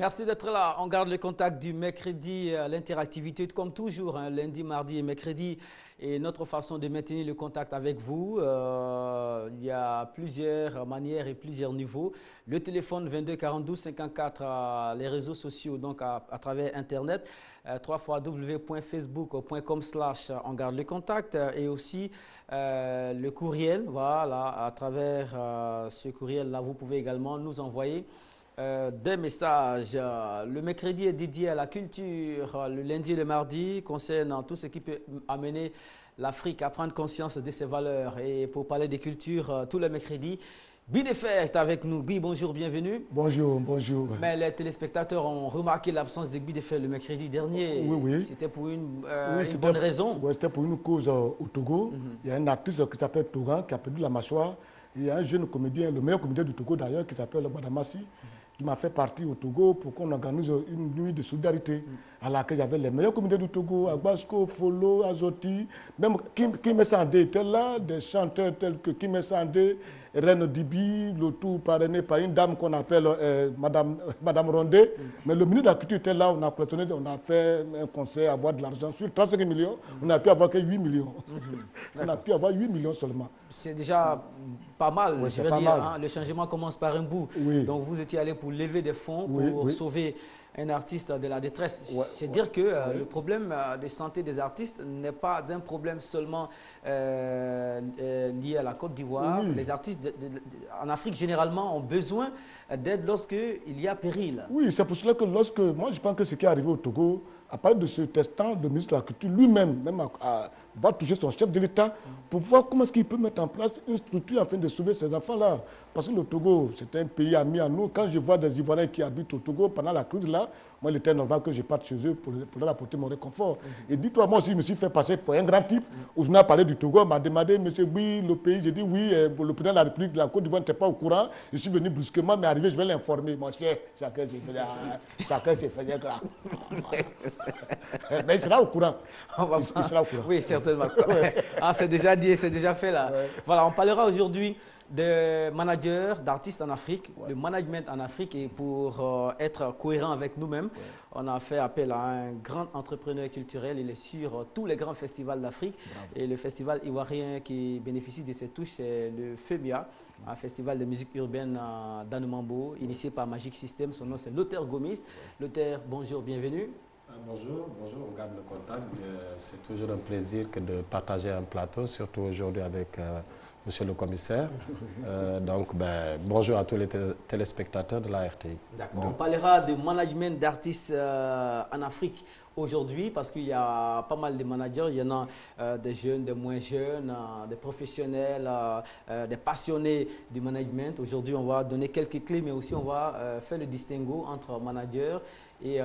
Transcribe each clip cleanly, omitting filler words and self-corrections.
Merci d'être là. On garde le contact du mercredi, l'interactivité comme toujours, hein, lundi, mardi et mercredi. Et notre façon de maintenir le contact avec vous, il y a plusieurs manières et plusieurs niveaux. Le téléphone 22 42 54, les réseaux sociaux, donc à travers Internet, www.facebook.com/on garde le contact et aussi le courriel, voilà, à travers ce courriel-là, vous pouvez également nous envoyer des messages. Le mercredi est dédié à la culture, le lundi et le mardi concerne tout ce qui peut amener l'Afrique à prendre conscience de ses valeurs. Et pour parler des cultures, tous les mercredis, Guy Defert est avec nous. Guy, bonjour, bienvenue. Bonjour, bonjour. Mais les téléspectateurs ont remarqué l'absence de Guy Defert le mercredi dernier. Oui, oui. C'était pour une bonne raison. Oui, c'était pour une cause au Togo. Il y a un artiste qui s'appelle Touran qui a perdu la mâchoire. Il y a un jeune comédien, le meilleur comédien du Togo d'ailleurs, qui s'appelle Badamassi, qui m'a fait partir au Togo pour qu'on organise une nuit de solidarité à laquelle il y avait les meilleurs comédiens du Togo, Agbasco, Folo, Azoti, même Kim Sandé était là, des chanteurs tels que Kim Sandé, Reine Dibi, le tout parrainé par une dame qu'on appelle Madame Rondé. Mais le ministre de la Culture était là, on a cloisonné, on a fait un concert, avoir de l'argent. Sur 35 millions, on n'a pu avoir que 8 millions. On a pu avoir 8 millions seulement. C'est déjà pas mal, oui, je veux dire. Hein, le changement commence par un bout. Oui. Donc vous étiez allé pour lever des fonds, pour sauver un artiste de la détresse. C'est dire que le problème de santé des artistes n'est pas un problème seulement lié à la Côte d'Ivoire. Les artistes en Afrique, généralement, ont besoin d'aide lorsqu'il y a péril. Oui, c'est pour cela que moi je pense que ce qui est arrivé au Togo, à partir de ce testant, le ministre de la Culture lui-même va toucher son chef de l'État pour voir comment est-ce qu'il peut mettre en place une structure afin de sauver ces enfants-là. Parce que le Togo, c'est un pays ami à nous. Quand je vois des Ivoiriens qui habitent au Togo pendant la crise là, moi il était normal que je parte chez eux pour leur apporter mon réconfort. Et dis-toi, moi aussi je me suis fait passer pour un grand type. Où je venais parler du Togo, on m'a demandé, monsieur, oui, le pays, j'ai dit oui, le président de la République de la Côte d'Ivoire n'était pas au courant. Je suis venu brusquement, mais arrivé, je vais l'informer. Mon cher, chacun s'est fait grave. Mais il sera au courant. Il sera au courant. Oui, certainement. C'est déjà dit, c'est déjà fait là. Voilà, on parlera aujourd'hui de managers, d'artistes en Afrique, le management en Afrique. Et pour être cohérent avec nous-mêmes, on a fait appel à un grand entrepreneur culturel. Il est sur tous les grands festivals d'Afrique. Et le festival ivoirien qui bénéficie de ces touches, c'est le FEMIA, un festival de musique urbaine d'Anoumambo, initié par Magic System. Son nom, c'est Lothaire Gomis. Lothaire, bonjour, bienvenue. Bonjour, on garde le contact. C'est toujours un plaisir que de partager un plateau, surtout aujourd'hui avec monsieur le commissaire. Bonjour à tous les téléspectateurs de la RTI. D'accord. On parlera de management d'artistes en Afrique aujourd'hui parce qu'il y a pas mal de managers. Il y en a des jeunes, des moins jeunes, des professionnels, des passionnés du management. Aujourd'hui, on va donner quelques clés, mais aussi on va faire le distinguo entre managers et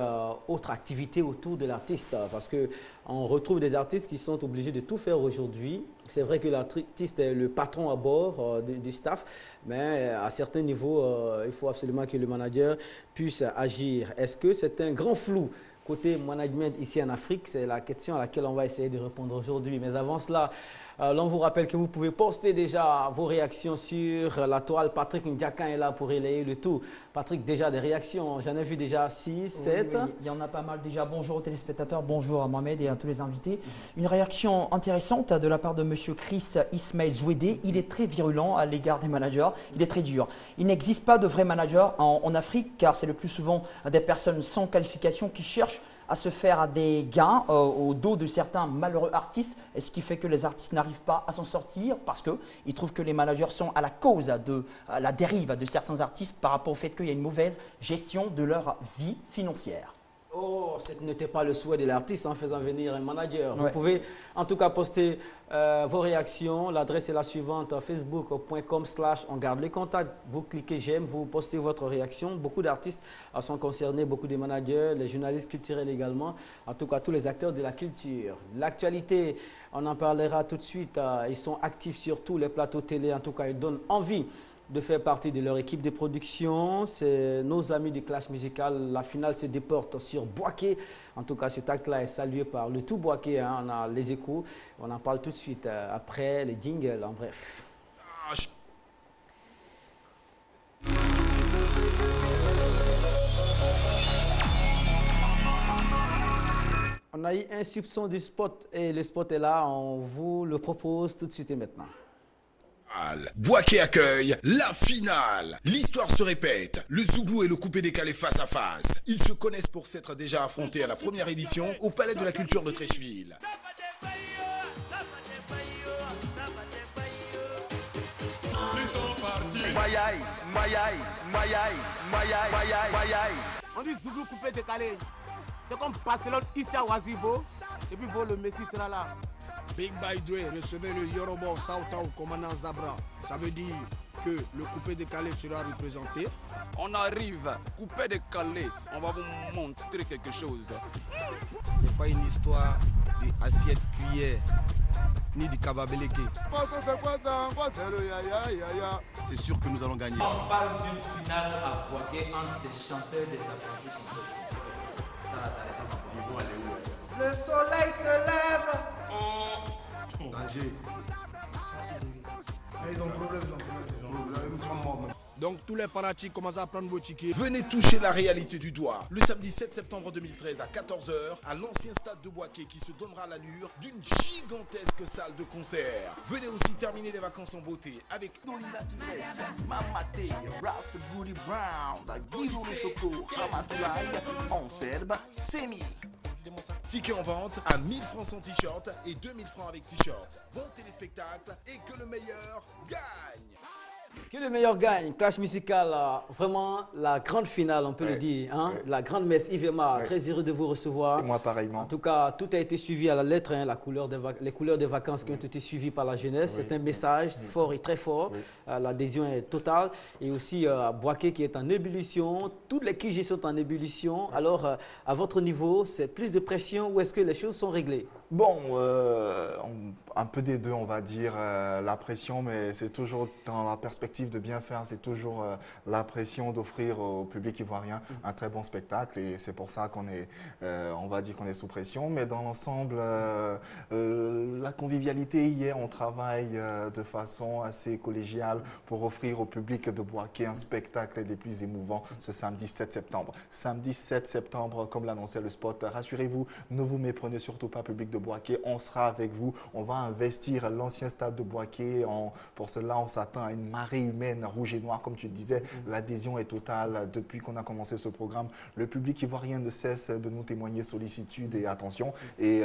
autres activités autour de l'artiste. Parce qu'on retrouve des artistes qui sont obligés de tout faire aujourd'hui. C'est vrai que l'artiste est le patron à bord du staff, mais à certains niveaux, il faut absolument que le manager puisse agir. Est-ce que c'est un grand flou côté management ici en Afrique? C'est la question à laquelle on va essayer de répondre aujourd'hui. Mais avant cela, l'on vous rappelle que vous pouvez poster déjà vos réactions sur la toile. Patrick Ndiakan est là pour relayer le tout. Patrick, déjà des réactions, j'en ai vu déjà 6, 7. Oui, il y en a pas mal déjà. Bonjour aux téléspectateurs, bonjour à Mohamed et à tous les invités. Une réaction intéressante de la part de M. Chris Ismail Zouedé. Il est très virulent à l'égard des managers, il est très dur. Il n'existe pas de vrais managers en Afrique car c'est le plus souvent des personnes sans qualification qui cherchent à se faire des gains au dos de certains malheureux artistes, et ce qui fait que les artistes n'arrivent pas à s'en sortir parce qu'ils trouvent que les managers sont à la cause de la dérive de certains artistes par rapport au fait qu'il y a une mauvaise gestion de leur vie financière. Oh, ce n'était pas le souhait de l'artiste en faisant venir un manager. Vous pouvez en tout cas poster vos réactions. L'adresse est la suivante, facebook.com/on garde les contacts. Vous cliquez j'aime, vous postez votre réaction. Beaucoup d'artistes sont concernés, beaucoup de managers, les journalistes culturels également. En tout cas, tous les acteurs de la culture. L'actualité, on en parlera tout de suite. Ils sont actifs sur tous les plateaux télé. En tout cas, ils donnent envie de faire partie de leur équipe de production. C'est nos amis du Clash Musical. La finale se déporte sur Boaké. En tout cas, cet acte-là est salué par le tout Boaké. Hein. On a les échos. On en parle tout de suite après les jingles. En bref. On a eu un soupçon du spot et le spot est là. On vous le propose tout de suite et maintenant. Bouaké accueille la finale. L'histoire se répète. Le Zouglou et le coupé décalé face à face. Ils se connaissent pour s'être déjà affrontés à la première édition au Palais de la Culture de Treichville. On dit Zouglou coupé décalé. C'est comme Barcelone ici à Oisibo. Et puis le Messi sera là. Big by Dre, recevez le Yoruba Sauta au commandant Zabra. Ça veut dire que le coupé décalé sera représenté. On arrive, coupé décalé, on va vous montrer quelque chose. C'est pas une histoire d'assiette cuillère, ni de kababeleke. C'est sûr que nous allons gagner. On parle d'une finale à Bouaké entre des chanteurs des apprentis chanteurs. Le soleil se lève. Danger. Ils ont problème, Donc tous les paratis commencent à prendre vos tickets. Venez toucher la réalité du doigt. Le samedi 7 septembre 2013 à 14h à l'ancien stade de Bouaké qui se donnera l'allure d'une gigantesque salle de concert. Venez aussi terminer les vacances en beauté avec Donila Tigresse, Mamate, Ras Booty Brown, Guizou le Choco, Ramafly, Anselme, Semi. Tickets en vente à 1000 francs sans t-shirt et 2000 francs avec t-shirt. Bon téléspectacle et que le meilleur gagne. Que le meilleur gagne. Clash musical, vraiment la grande finale, on peut le dire. Hein? La grande messe. Yves Emma, très heureux de vous recevoir. Et moi pareillement. En tout cas, tout a été suivi à la lettre. Hein, les couleurs des vacances qui ont été suivies par la jeunesse. C'est un message fort et très fort. L'adhésion est totale. Et aussi Bouaké qui est en ébullition. Toutes les QG sont en ébullition. Alors, à votre niveau, c'est plus de pression ou est-ce que les choses sont réglées? Bon, un peu des deux, on va dire, la pression, mais c'est toujours dans la perspective de bien faire, c'est toujours la pression d'offrir au public ivoirien un très bon spectacle et c'est pour ça qu'on est, on va dire qu'on est sous pression, mais dans l'ensemble, la convivialité, hier, on travaille de façon assez collégiale pour offrir au public de Bouaké un spectacle des plus émouvants ce samedi 7 septembre. Samedi 7 septembre, comme l'annonçait le spot, rassurez-vous, ne vous méprenez surtout pas, public de Bouaké, on sera avec vous, on va investir l'ancien stade de Bouaké, pour cela on s'attend à une marée humaine rouge et noire, comme tu le disais, l'adhésion est totale depuis qu'on a commencé ce programme, le public ivoirien ne cesse de nous témoigner sollicitude et attention et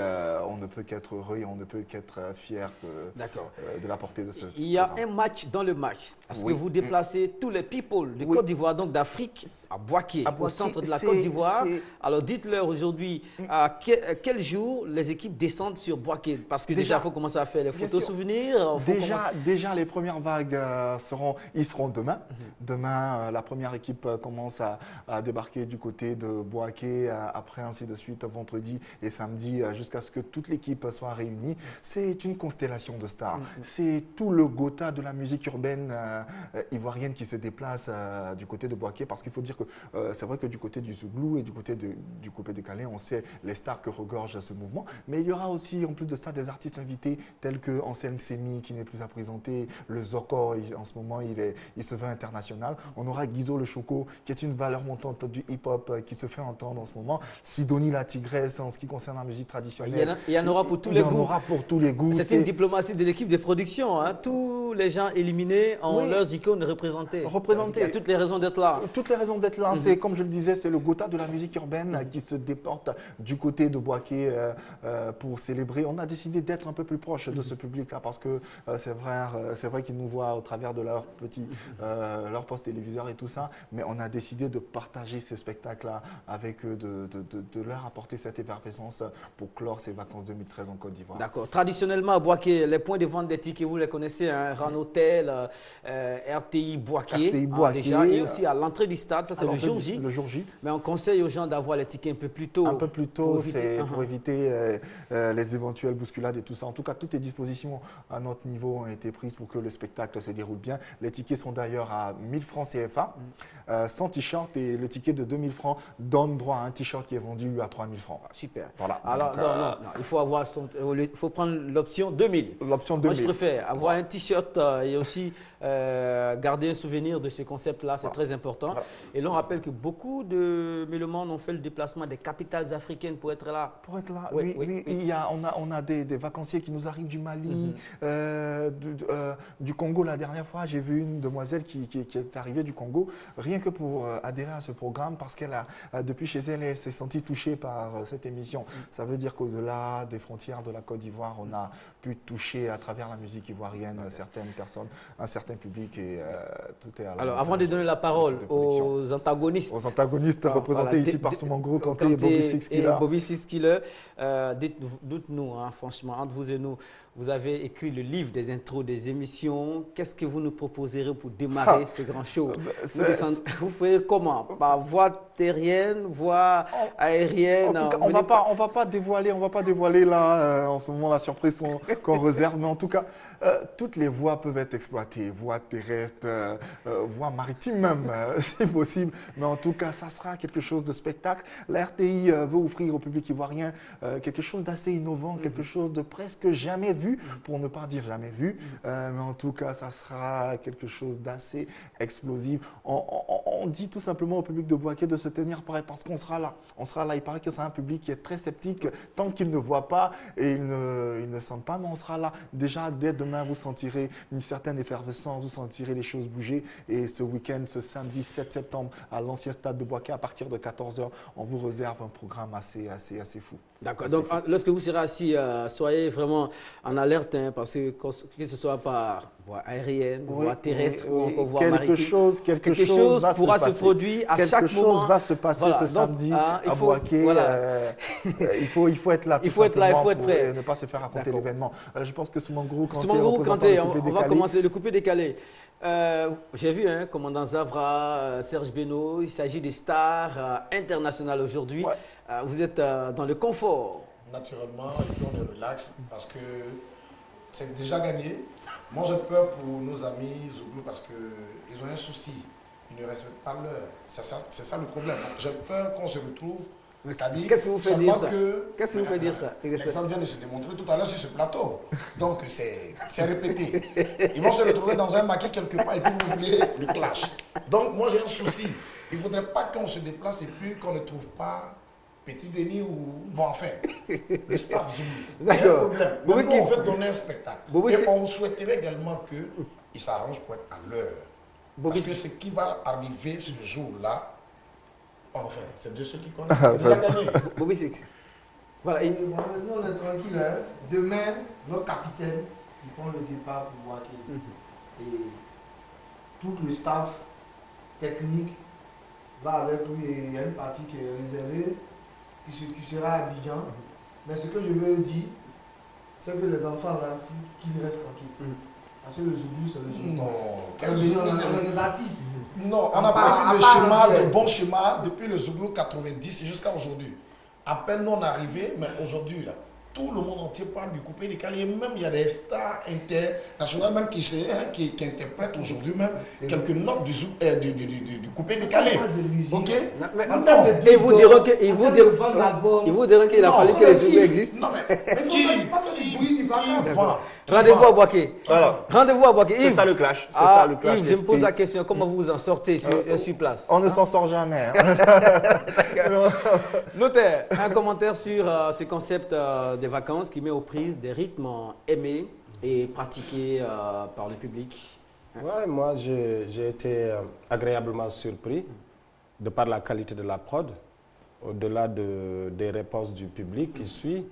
on ne peut qu'être heureux et on ne peut qu'être fier de la portée de ce Il y a un match dans le match, parce que vous déplacez tous les people de Côte d'Ivoire, donc d'Afrique, à Bouaké, au centre de la Côte d'Ivoire. Alors dites-leur aujourd'hui à quel jour les équipes descendent sur Bouaké, parce que déjà il faut commencer à faire les photos souvenirs. Déjà les premières vagues seront demain. Demain, la première équipe commence à débarquer du côté de Bouaké, après ainsi de suite vendredi et samedi, jusqu'à ce que toute l'équipe soit réunie. C'est une constellation de stars. C'est tout le Gotha de la musique urbaine ivoirienne qui se déplace du côté de Bouaké, parce qu'il faut dire que c'est vrai que du côté du Zouglou et du côté du coupé décalé, on sait les stars que regorge ce mouvement, mais il y aura aussi, en plus de ça, des artistes invités tels que Anselme Semi, qui n'est plus à présenter, le Zoko, en ce moment, il se veut international. On aura Guizou le Choco, qui est une valeur montante du hip-hop qui se fait entendre en ce moment. Sidonie la Tigresse, en ce qui concerne la musique traditionnelle. Il y en aura pour tous les goûts. Il y en aura pour tous les goûts. C'est une diplomatie de l'équipe de production. Hein. Tous les gens éliminés ont leurs icônes représentées. Il y a toutes les raisons d'être là. Toutes les raisons d'être là. C'est, comme je le disais, c'est le Gotha de la musique urbaine qui se déporte du côté de Bouaké pour célébrer. On a décidé d'être un peu plus proche de ce public-là parce que c'est vrai qu'ils nous voient au travers de leur poste téléviseur et tout ça, mais on a décidé de partager ces spectacles-là avec eux, de leur apporter cette effervescence pour clore ces vacances 2013 en Côte d'Ivoire. D'accord. Traditionnellement, à Bouaké, les points de vente des tickets, vous les connaissez, hein, Ran Hotel, RTI Bouaké, déjà, et aussi à l'entrée du stade, ça c'est le jour J. Le jour J. Mais on conseille aux gens d'avoir les tickets un peu plus tôt. Un peu plus tôt, c'est pour éviter les éventuelles bousculades et tout ça. En tout cas, toutes les dispositions à notre niveau ont été prises pour que le spectacle se déroule bien. Les tickets sont d'ailleurs à 1000 francs CFA, sans t-shirt, et le ticket de 2000 francs donne droit à un t-shirt qui est vendu à 3000 francs. Super. Voilà. Alors, non, il faut avoir il faut prendre l'option 2000. L'option 2000. Moi, je préfère avoir un t-shirt et aussi garder un souvenir de ce concept-là, c'est très important. Voilà. Et l'on rappelle que beaucoup de mélomanes ont fait le déplacement des capitales africaines pour être là. Pour être là, oui. On a des vacanciers qui nous arrivent du Mali, du Congo. La dernière fois, j'ai vu une demoiselle qui est arrivée du Congo, rien que pour adhérer à ce programme, parce qu'elle a, depuis chez elle, elle s'est sentie touchée par cette émission. Ça veut dire qu'au-delà des frontières de la Côte d'Ivoire, on a pu toucher à travers la musique ivoirienne certaines personnes, un certain public, et tout est à la. Alors, avant de donner la parole aux antagonistes. Aux antagonistes représentés ici par Soumangoro Kanté et Bobby Six Killer. Bobby Six Killer, dites-nous, hein, franchement, entre vous et nous, vous avez écrit le livre des intros des émissions. Qu'est-ce que vous nous proposerez pour démarrer ce grand show? Vous ferez comment? Par voie terrienne, voie aérienne? En tout cas, on va pas dévoiler là en ce moment la surprise qu'on réserve, mais en tout cas, toutes les voies peuvent être exploitées, voies terrestres, voies maritimes même, si possible. Mais en tout cas, ça sera quelque chose de spectacle. La RTI veut offrir au public ivoirien quelque chose d'assez innovant, quelque chose de presque jamais vu, pour ne pas dire jamais vu. Mais en tout cas, ça sera quelque chose d'assez explosif. On dit tout simplement au public de Bouaké de se tenir prêt, parce qu'on sera là. On sera là. Il paraît que c'est un public qui est très sceptique tant qu'il ne voit pas et il ne sent pas, mais on sera là. Déjà, dès demain, vous sentirez une certaine effervescence, vous sentirez les choses bouger. Et ce week-end, ce samedi 7 septembre, à l'ancien stade de Bouaké, à partir de 14 h, on vous réserve un programme assez fou. D'accord. Donc, lorsque vous serez assis, soyez vraiment en alerte, hein, parce que ce soit par voie aérienne, voie terrestre ou encore voie maritime. Quelque chose pourra se produire à chaque moment. Quelque chose va se passer ce samedi à Bouaké. Il faut être là. Il faut être là, il faut être prêt. Pour ne pas se faire raconter l'événement. Je pense que Soumangoro Kanté, on va commencer le coupé décalé. J'ai vu, hein, commandant Zabra, Serge Beno, il s'agit des stars internationales aujourd'hui. Ouais. Vous êtes dans le confort. Naturellement, on est relax parce que c'est déjà gagné. Moi, j'ai peur pour nos amis Zouglou parce qu'ils ont un souci. Ils ne respectent pas l'heure. C'est ça le problème. J'ai peur qu'on se retrouve. Qu'est-ce qui vous fait dire ça? Qu'est-ce qui vous fait dire ça? Alexandre vient de se démontrer tout à l'heure sur ce plateau. Donc, c'est répété. Ils vont se retrouver dans un maquis quelque part et puis vous oubliez le clash. Donc, moi, j'ai un souci. Il ne faudrait pas qu'on se déplace et puis qu'on ne trouve pas Petit Denis ou... Bon, enfin, le staff Zouglou. Il y a un problème. Nous, on veut donner un spectacle. Et on souhaiterait également qu'ils s'arrangent pour être à l'heure. Parce que ce qui va arriver ce jour-là, enfin, c'est de ceux qui connaissent. C'est déjà gagné. Bobby Six. Voilà. Et nous, on est tranquille. Hein. Demain, notre capitaine, il prend le départ pour Bouaké. Et tout le staff technique va avec lui. Et il y a une partie qui est réservée, qui sera à Abidjan. Mais ce que je veux dire, c'est que les enfants, là, qu'ils restent tranquilles. Parce que le Zouglou, c'est le Zouglou. Non, on est des artistes. Non, on n'a pas vu le schéma, le bon schéma depuis le Zouglou 90 jusqu'à aujourd'hui. À peine non arrivé, mais aujourd'hui, là, tout le monde entier parle du coupé décalé. Et même il y a des stars internationales même qui interprètent aujourd'hui même quelques notes du coupé décalé. Ok. Et vous diront qu'il a fallu que les Zouglou existent. Non mais qui vend? Rendez-vous à Bouaké. Rendez-vous à Bouaké. C'est ça le clash. C'est ça le clash. Yves, je me pose la question, comment vous vous en sortez sur place? On ne s'en sort jamais. Notaire, un commentaire sur ce concept des vacances qui met aux prises des rythmes aimés et pratiqués par le public. Ouais, moi j'ai été agréablement surpris de par la qualité de la prod, au-delà des réponses du public qui suit.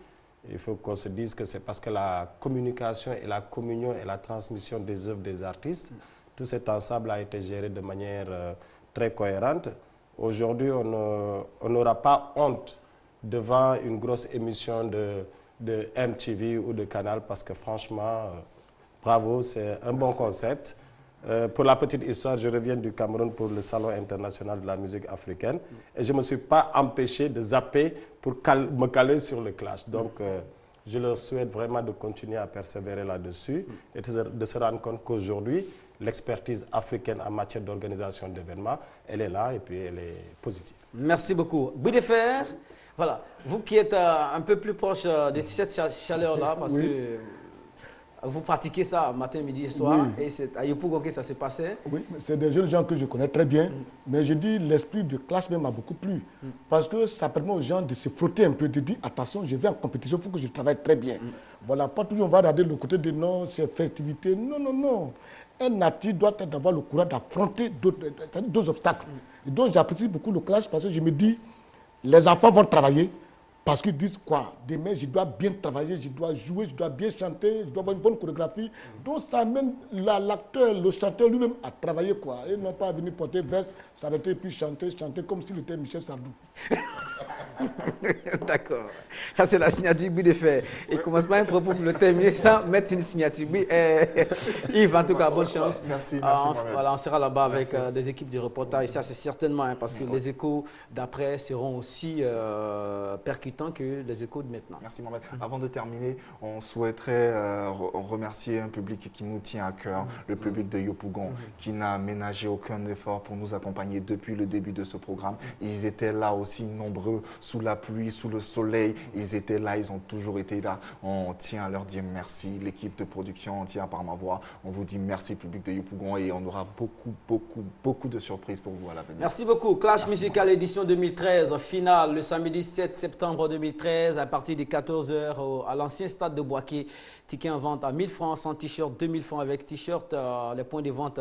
Il faut qu'on se dise que c'est parce que la communication et la communion et la transmission des œuvres des artistes, tout cet ensemble a été géré de manière très cohérente. Aujourd'hui, on n'aura pas honte devant une grosse émission de MTV ou de Canal parce que franchement, bravo, c'est un bon concept. Pour la petite histoire, je reviens du Cameroun pour le Salon international de la musique africaine et je ne me suis pas empêché de zapper pour me caler sur le clash. Donc, Je leur souhaite vraiment de continuer à persévérer là-dessus et de se rendre compte qu'aujourd'hui, l'expertise africaine en matière d'organisation d'événements, elle est là et puis elle est positive. Merci beaucoup. Bout de fer, voilà, vous qui êtes un peu plus proche de cette chaleur-là, parce que vous pratiquez ça matin, midi et soir, et c'est à Yopougon que ça se passait. Oui, c'est des jeunes gens que je connais très bien, mais je dis l'esprit de classe même m'a beaucoup plu, parce que ça permet aux gens de se frotter un peu, de dire attention, je vais en compétition, il faut que je travaille très bien. Voilà, pas toujours on va regarder le côté de non, c'est festivité, non, non, non. Un artiste doit avoir le courage d'affronter d'autres obstacles. Et donc j'apprécie beaucoup le clash parce que je me dis, les enfants vont travailler, parce qu'ils disent quoi? Demain, je dois bien travailler, je dois jouer, je dois bien chanter, je dois avoir une bonne chorégraphie. Donc, ça amène l'acteur, le chanteur lui-même à travailler, quoi. Et non pas à venir porter veste, s'arrêter, puis chanter comme s'il était Michel Sardou. D'accord. Ça, c'est la signature Bout de fer. Il commence pas un propos pour le terminer sans mettre une signature. Yves, en tout cas, bonne chance. Merci, voilà, on sera là-bas avec des équipes de reportage. Ça, c'est certainement, parce que les échos d'après seront aussi percutants que les échos de maintenant. Merci Mohamed. Avant de terminer, on souhaiterait remercier un public qui nous tient à cœur, le public de Yopougon, qui n'a ménagé aucun effort pour nous accompagner depuis le début de ce programme. Ils étaient là aussi nombreux, sous la pluie, sous le soleil. Ils étaient là, ils ont toujours été là. On tient à leur dire merci. L'équipe de production entière par ma voix, on vous dit merci public de Yopougon et on aura beaucoup de surprises pour vous à l'avenir. Merci beaucoup. Clash Musical édition 2013, finale le samedi 7 septembre 2013 à partir de 14h à l'ancien stade de Boaké. Ticket en vente à 1000 francs sans t-shirt, 2000 francs avec t-shirt. Les points de vente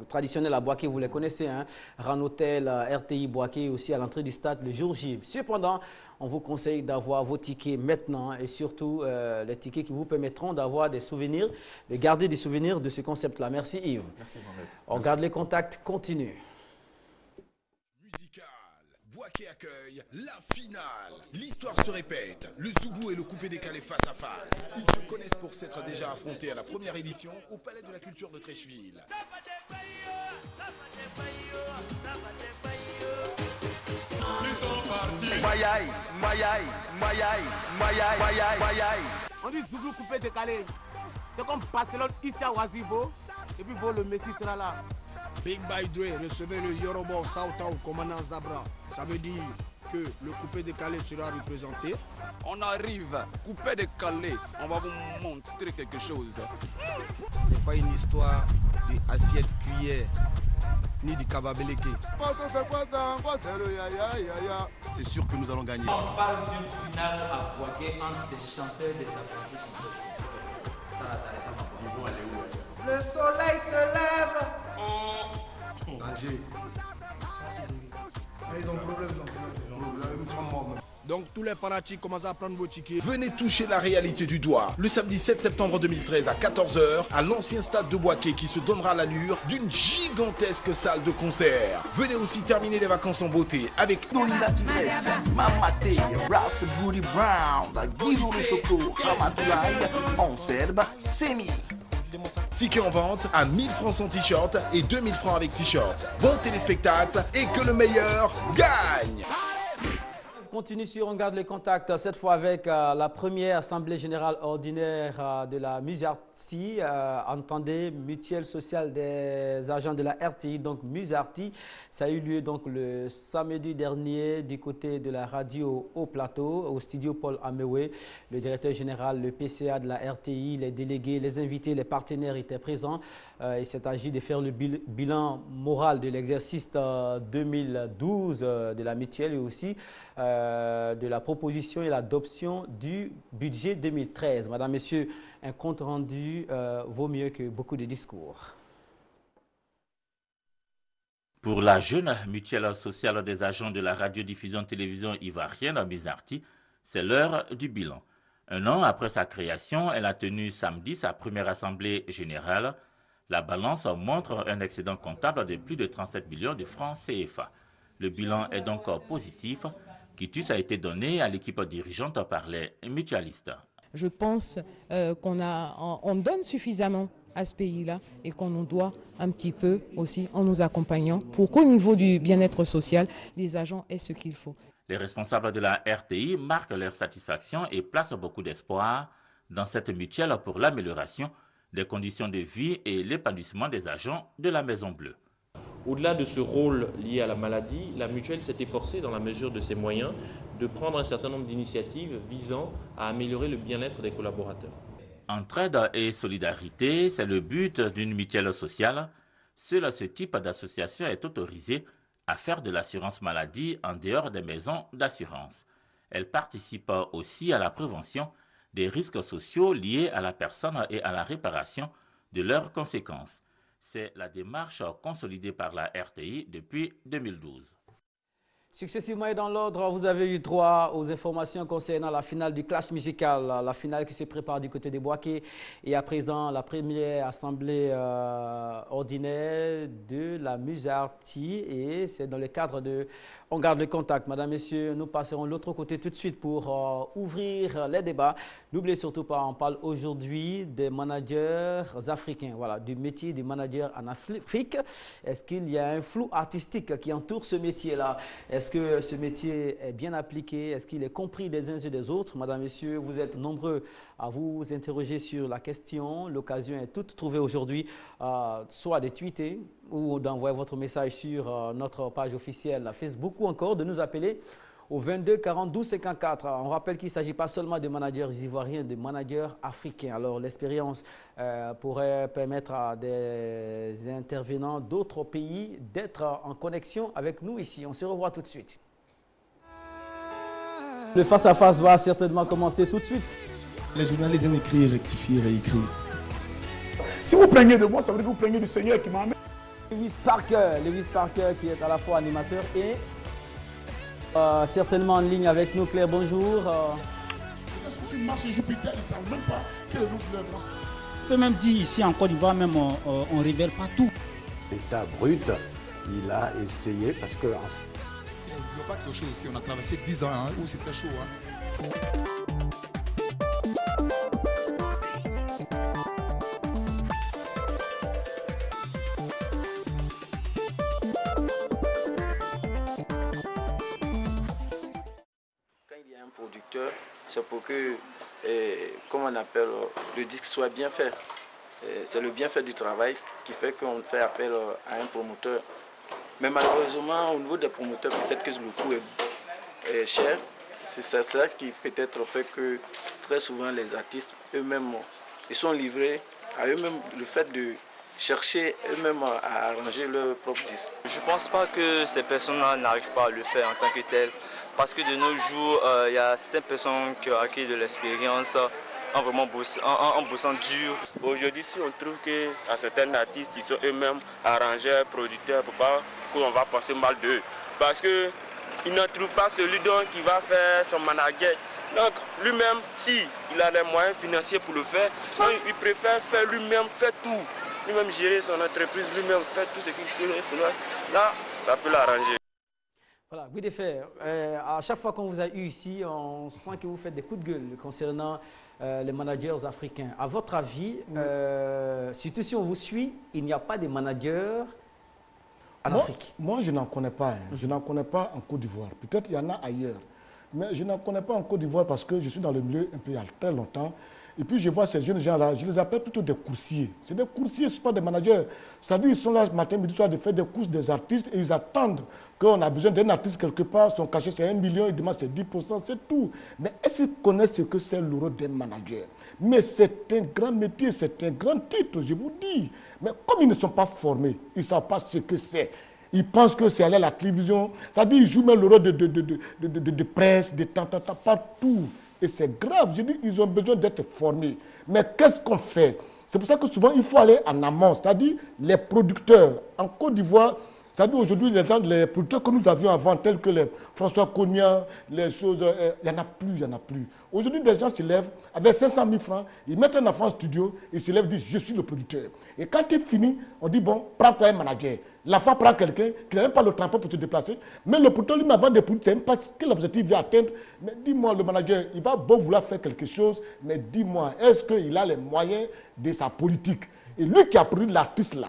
traditionnels à Boaké, vous les connaissez, hein? Ranotel, RTI Boaké, aussi à l'entrée du stade le jour J. Cependant, on vous conseille d'avoir vos tickets maintenant et surtout les tickets qui vous permettront d'avoir des souvenirs, de garder des souvenirs de ce concept-là. Merci Yves. Merci Mohamed. On garde les contacts, continue. Boaké accueille la finale. L'histoire se répète. Le Zouglou et le coupé décalé face à face. Ils se connaissent pour s'être déjà affrontés à la première édition au Palais de la Culture de Treichville. Ils sont partis. On dit Zouglou coupé décalé. C'est comme Barcelone ici à Oisivo. Et puis le Messi sera là. Big by Dre recevait le Yoruba Sauta au commandant Zabra. Ça veut dire que le coupé décalé sera représenté. On arrive, coupé décalé. On va vous montrer quelque chose. C'est pas une histoire d'assiette cuillère ni du kababeleke. C'est sûr que nous allons gagner. On parle d'une finale à Boaké entre des chanteurs des apprentis chanteurs. Ils vont aller où? Le soleil se lève. Danger. Ils ont problème, Donc tous les fanatiques commencent à prendre vos tickets. Venez toucher la réalité du doigt. Le samedi 7 septembre 2013 à 14h à l'ancien stade de Boaké qui se donnera l'allure d'une gigantesque salle de concert. Venez aussi terminer les vacances en beauté avec Nolila Tigres, Mamate, Ras Goody Brown, Guido le Choco, Ramatulaï, Anselme, Semi. Ticket en vente à 1000 francs sans t-shirt et 2000 francs avec t-shirt. Bon téléspectacle et que le meilleur gagne. Continue sur On garde les contacts, cette fois avec la première Assemblée Générale Ordinaire de la Musarti, entendez, Mutuelle Sociale des Agents de la RTI, donc Musarti. Ça a eu lieu donc le samedi dernier du côté de la radio au plateau, au studio Paul Amewe. Le directeur général, le PCA de la RTI, les délégués, les invités, les partenaires étaient présents. Il s'est agi de faire le bilan moral de l'exercice 2012 de la mutuelle et aussi de la proposition et l'adoption du budget 2013. Madame, Messieurs, un compte rendu vaut mieux que beaucoup de discours. Pour la jeune mutuelle sociale des agents de la radiodiffusion-télévision ivoirienne à Musarti, c'est l'heure du bilan. Un an après sa création, elle a tenu samedi sa première assemblée générale. La balance montre un excédent comptable de plus de 37 millions de francs CFA. Le bilan est donc positif. Quitus a été donné à l'équipe dirigeante par les mutualistes. Je pense qu'on donne suffisamment à ce pays-là et qu'on nous doit un petit peu aussi en nous accompagnant pour qu'au niveau du bien-être social, les agents aient ce qu'il faut. Les responsables de la RTI marquent leur satisfaction et placent beaucoup d'espoir dans cette mutuelle pour l'amélioration des conditions de vie et l'épanouissement des agents de la Maison Bleue. Au-delà de ce rôle lié à la maladie, la mutuelle s'est efforcée, dans la mesure de ses moyens, de prendre un certain nombre d'initiatives visant à améliorer le bien-être des collaborateurs. Entraide et solidarité, c'est le but d'une mutuelle sociale. Seul ce type d'association est autorisé à faire de l'assurance maladie en dehors des maisons d'assurance. Elle participe aussi à la prévention des risques sociaux liés à la personne et à la réparation de leurs conséquences. C'est la démarche consolidée par la RTI depuis 2012. Successivement et dans l'ordre, vous avez eu droit aux informations concernant la finale du clash musical, la finale qui se prépare du côté des Bouaké et à présent la première assemblée ordinaire de la Musarti et c'est dans le cadre de On garde le contact. Madame, Messieurs, nous passerons de l'autre côté tout de suite pour ouvrir les débats. N'oubliez surtout pas, on parle aujourd'hui des managers africains, voilà, du métier du manager en Afrique. Est-ce qu'il y a un flou artistique qui entoure ce métier-là? Est-ce que ce métier est bien appliqué? Est-ce qu'il est compris des uns et des autres? Madame, Messieurs, vous êtes nombreux à vous interroger sur la question. L'occasion est toute trouvée aujourd'hui, soit de tweeter ou d'envoyer votre message sur notre page officielle Facebook ou encore de nous appeler au 22 42 54. On rappelle qu'il ne s'agit pas seulement de managers ivoiriens, de managers africains. Alors l'expérience pourrait permettre à des intervenants d'autres pays d'être en connexion avec nous ici. On se revoit tout de suite. Le face-à-face va certainement commencer tout de suite. Les journalistes aiment écrire, rectifier, réécrire. Si vous plaignez de moi, ça veut dire que vous plaignez du Seigneur qui m'a amené. Lewis Parker qui est à la fois animateur et certainement en ligne avec nous. Claire, bonjour. Est-ce que c'est Mars et Jupiter, ils ne savent même pas quel est le nom de leur grand. On peut même dire ici en Côte d'Ivoire, même on ne révèle pas tout. L'état brut, il a essayé parce que... Il n'y a pas quelque chose aussi, on a traversé 10 ans où c'était chaud. C'est pour que, comme on appelle, le disque soit bien fait. C'est le bien fait du travail qui fait qu'on fait appel à un promoteur. Mais malheureusement, au niveau des promoteurs, peut-être que le coût est cher. C'est ça qui peut-être fait que très souvent les artistes eux-mêmes, ils sont livrés à eux-mêmes le fait de chercher eux-mêmes à arranger leur propre disque. Je ne pense pas que ces personnes-là n'arrivent pas à le faire en tant que telles. Parce que de nos jours, il y a certaines personnes qui ont acquis de l'expérience en bossant dur. Aujourd'hui, si on trouve qu'il y a certains artistes qui sont eux-mêmes arrangeurs, producteurs, pour pas qu'on va penser mal d'eux. Parce qu'ils ne trouvent pas celui qui va faire son manager. Donc lui-même, s'il a les moyens financiers pour le faire, donc, il préfère faire lui-même, faire tout. Lui-même gérer son entreprise, lui-même faire tout ce qu'il peut faire. Là, ça peut l'arranger. Voilà, oui, des faits. À chaque fois qu'on vous a eu ici, on sent que vous faites des coups de gueule concernant les managers africains. À votre avis, surtout si on vous suit, il n'y a pas de managers en Afrique? Moi, je n'en connais pas. Je n'en connais pas en Côte d'Ivoire. Peut-être il y en a ailleurs. Mais je n'en connais pas en Côte d'Ivoire parce que je suis dans le milieu un peu il y a très longtemps. Et puis je vois ces jeunes gens-là, je les appelle plutôt des coursiers. C'est des coursiers, ce ne sont pas des managers. C'est-à-dire ils sont là matin, midi, soir, de faire des courses des artistes et ils attendent qu'on a besoin d'un artiste quelque part, son cachet c'est 1 million, ils demandent c'est 10%, c'est tout. Mais est-ce qu'ils connaissent ce que c'est le rôle d'un manager? Mais c'est un grand métier, c'est un grand titre, je vous dis. Mais comme ils ne sont pas formés, ils ne savent pas ce que c'est. Ils pensent que c'est aller à la télévision, c'est-à-dire ils jouent même le rôle de presse, de tant, partout. Et c'est grave, je dis, ils ont besoin d'être formés. Mais qu'est-ce qu'on fait? C'est pour ça que souvent, il faut aller en amont, c'est-à-dire les producteurs. En Côte d'Ivoire, c'est-à-dire aujourd'hui, les producteurs que nous avions avant, tels que les François Cognac, les choses, il n'y en a plus. Aujourd'hui, des gens se lèvent avec 500 000 francs, ils mettent un enfant en studio, ils se lèvent et disent, je suis le producteur. Et quand il finit, on dit, bon, prends-toi un manager. L'enfant prend quelqu'un qui n'a même pas le transport pour se déplacer. Mais le producteur, lui, avant de produire, c'est même pas quel objectif il vient atteindre. Mais dis-moi, le manager, il va beau vouloir faire quelque chose, mais dis-moi, est-ce qu'il a les moyens de sa politique? Et lui qui a produit l'artiste là,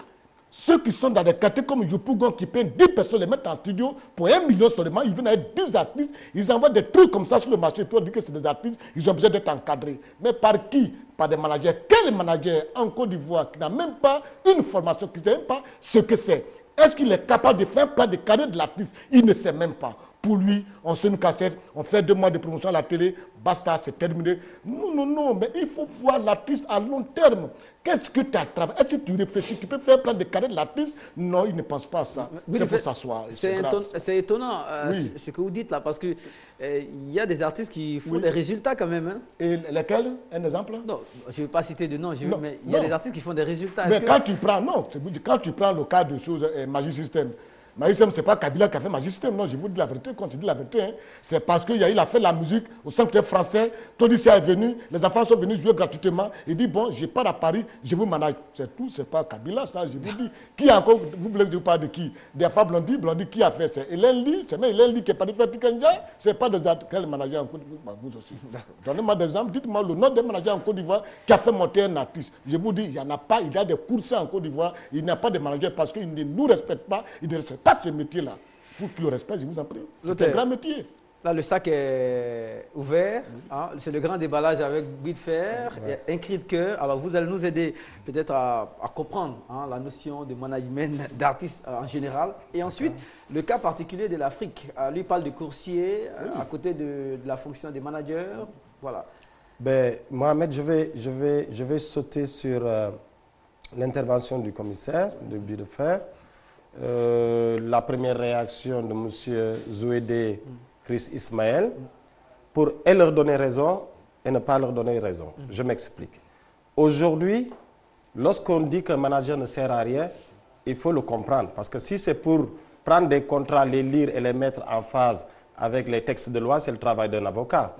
Ceux qui sont dans des quartiers comme Yopougon, qui payent 10 personnes, les mettent en studio pour 1 million seulement, ils viennent avec 10 artistes, ils envoient des trucs comme ça sur le marché, puis on dit que c'est des artistes, ils ont besoin d'être encadrés. Mais par qui? Par des managers. Quel manager en Côte d'Ivoire qui n'a même pas une formation, qui ne sait même pas ce que c'est? Est-ce qu'il est capable de faire un plan de carrière de l'artiste? Il ne sait même pas. Pour lui, on se une cassette, on fait 2 mois de promotion à la télé, basta, c'est terminé. Non, mais il faut voir l'artiste à long terme. Qu'est-ce que tu as travaillé? Est-ce que tu réfléchis? Tu peux faire un plan de carrière de l'artiste? Non, il ne pense pas à ça. Il faut s'asseoir. C'est étonnant ce que vous dites là, parce qu'il y a des artistes qui font des résultats quand même. Hein. Et lesquels? Un exemple? Non, je ne vais pas citer de nom, mais il y a des artistes qui font des résultats. Mais quand tu prends, quand tu prends le cas de choses, Magic System, Magic System, ce n'est pas Kabila qui a fait Magic System, non, je vous dis la vérité, quand tu dis la vérité, hein, c'est parce qu'il a fait la musique au sanctuaire français, Todissia est venu, les enfants sont venus jouer gratuitement, il dit, bon, je pars à Paris, je vous manage, c'est tout, c'est pas Kabila, ça, je vous dis. Qui encore, vous voulez que je vous parle de qui? Des femmes Blondie, qui a fait? C'est Hélène Ly, c'est même Hélène Ly qui est partie faire Tikanja, c'est pas des quel manager en Côte d'Ivoire, vous aussi. Donnez-moi des exemples, dites-moi le nom des managers en Côte d'Ivoire qui a fait monter un artiste. Je vous dis, il n'y en a pas, il y a des coursiers en Côte d'Ivoire, il n'y a pas de managers parce qu'ils ne nous respectent pas, ils ne respectent pas ce métier-là. Il faut qu'il le respecte, je vous en prie. C'est un grand métier. Là, le sac est ouvert. Hein, c'est le grand déballage avec bille de fer, un cri de cœur. Alors, vous allez nous aider peut-être à comprendre la notion de management d'artistes en général. Et ensuite, le cas particulier de l'Afrique. Lui parle de coursier à côté de la fonction des managers. Voilà. Ben, Mohamed, je vais sauter sur l'intervention du commissaire de bille de fer. La première réaction de M. Zouédé Chris Ismaël pour leur donner raison et ne pas leur donner raison. Je m'explique. Aujourd'hui, lorsqu'on dit qu'un manager ne sert à rien, il faut le comprendre. Parce que si c'est pour prendre des contrats, les lire et les mettre en phase avec les textes de loi, c'est le travail d'un avocat.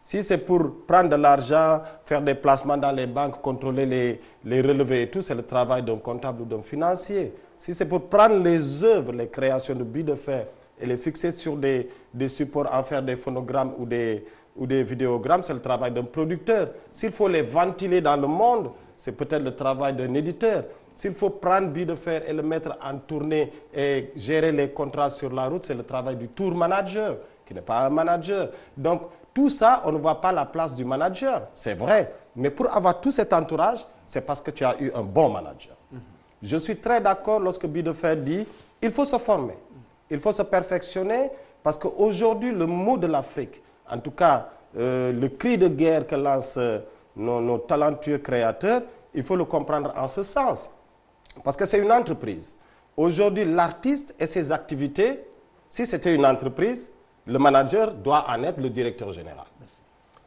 Si c'est pour prendre de l'argent, faire des placements dans les banques, contrôler les relevés et tout, c'est le travail d'un comptable ou d'un financier. Si c'est pour prendre les œuvres, les créations de bille de fer et les fixer sur des supports, en faire des phonogrammes ou des vidéogrammes, c'est le travail d'un producteur. S'il faut les ventiler dans le monde, c'est peut-être le travail d'un éditeur. S'il faut prendre bille de fer et le mettre en tournée et gérer les contrats sur la route, c'est le travail du tour manager, qui n'est pas un manager. Donc, tout ça, on ne voit pas la place du manager. C'est vrai. Mais pour avoir tout cet entourage, c'est parce que tu as eu un bon manager. Je suis très d'accord lorsque Bille de Fer dit il faut se former, il faut se perfectionner, parce qu'aujourd'hui, le mot de l'Afrique, en tout cas, le cri de guerre que lancent nos talentueux créateurs, il faut le comprendre en ce sens. Parce que c'est une entreprise. Aujourd'hui, l'artiste et ses activités, si c'était une entreprise, le manager doit en être le directeur général.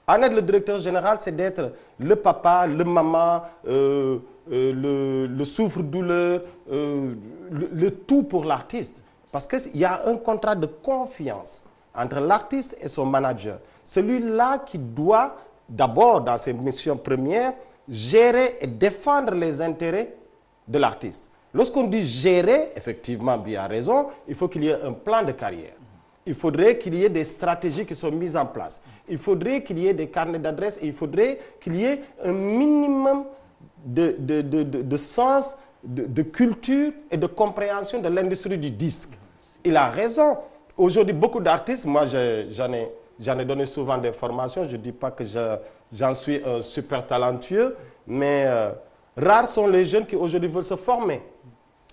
En être le directeur général, c'est d'être le papa, le maman, le souffre-douleur, le tout pour l'artiste. Parce qu'il y a un contrat de confiance entre l'artiste et son manager. Celui-là qui doit, d'abord, dans ses missions premières, gérer et défendre les intérêts de l'artiste. Lorsqu'on dit gérer, effectivement, bien raison, il faut qu'il y ait un plan de carrière. Il faudrait qu'il y ait des stratégies qui soient mises en place. Il faudrait qu'il y ait des carnets d'adresses et il faudrait qu'il y ait un minimum de sens, de culture et de compréhension de l'industrie du disque. Il a raison. Aujourd'hui, beaucoup d'artistes, moi j'en ai donné souvent des formations, je ne dis pas que j'en suis un super talentueux, mais rares sont les jeunes qui aujourd'hui veulent se former.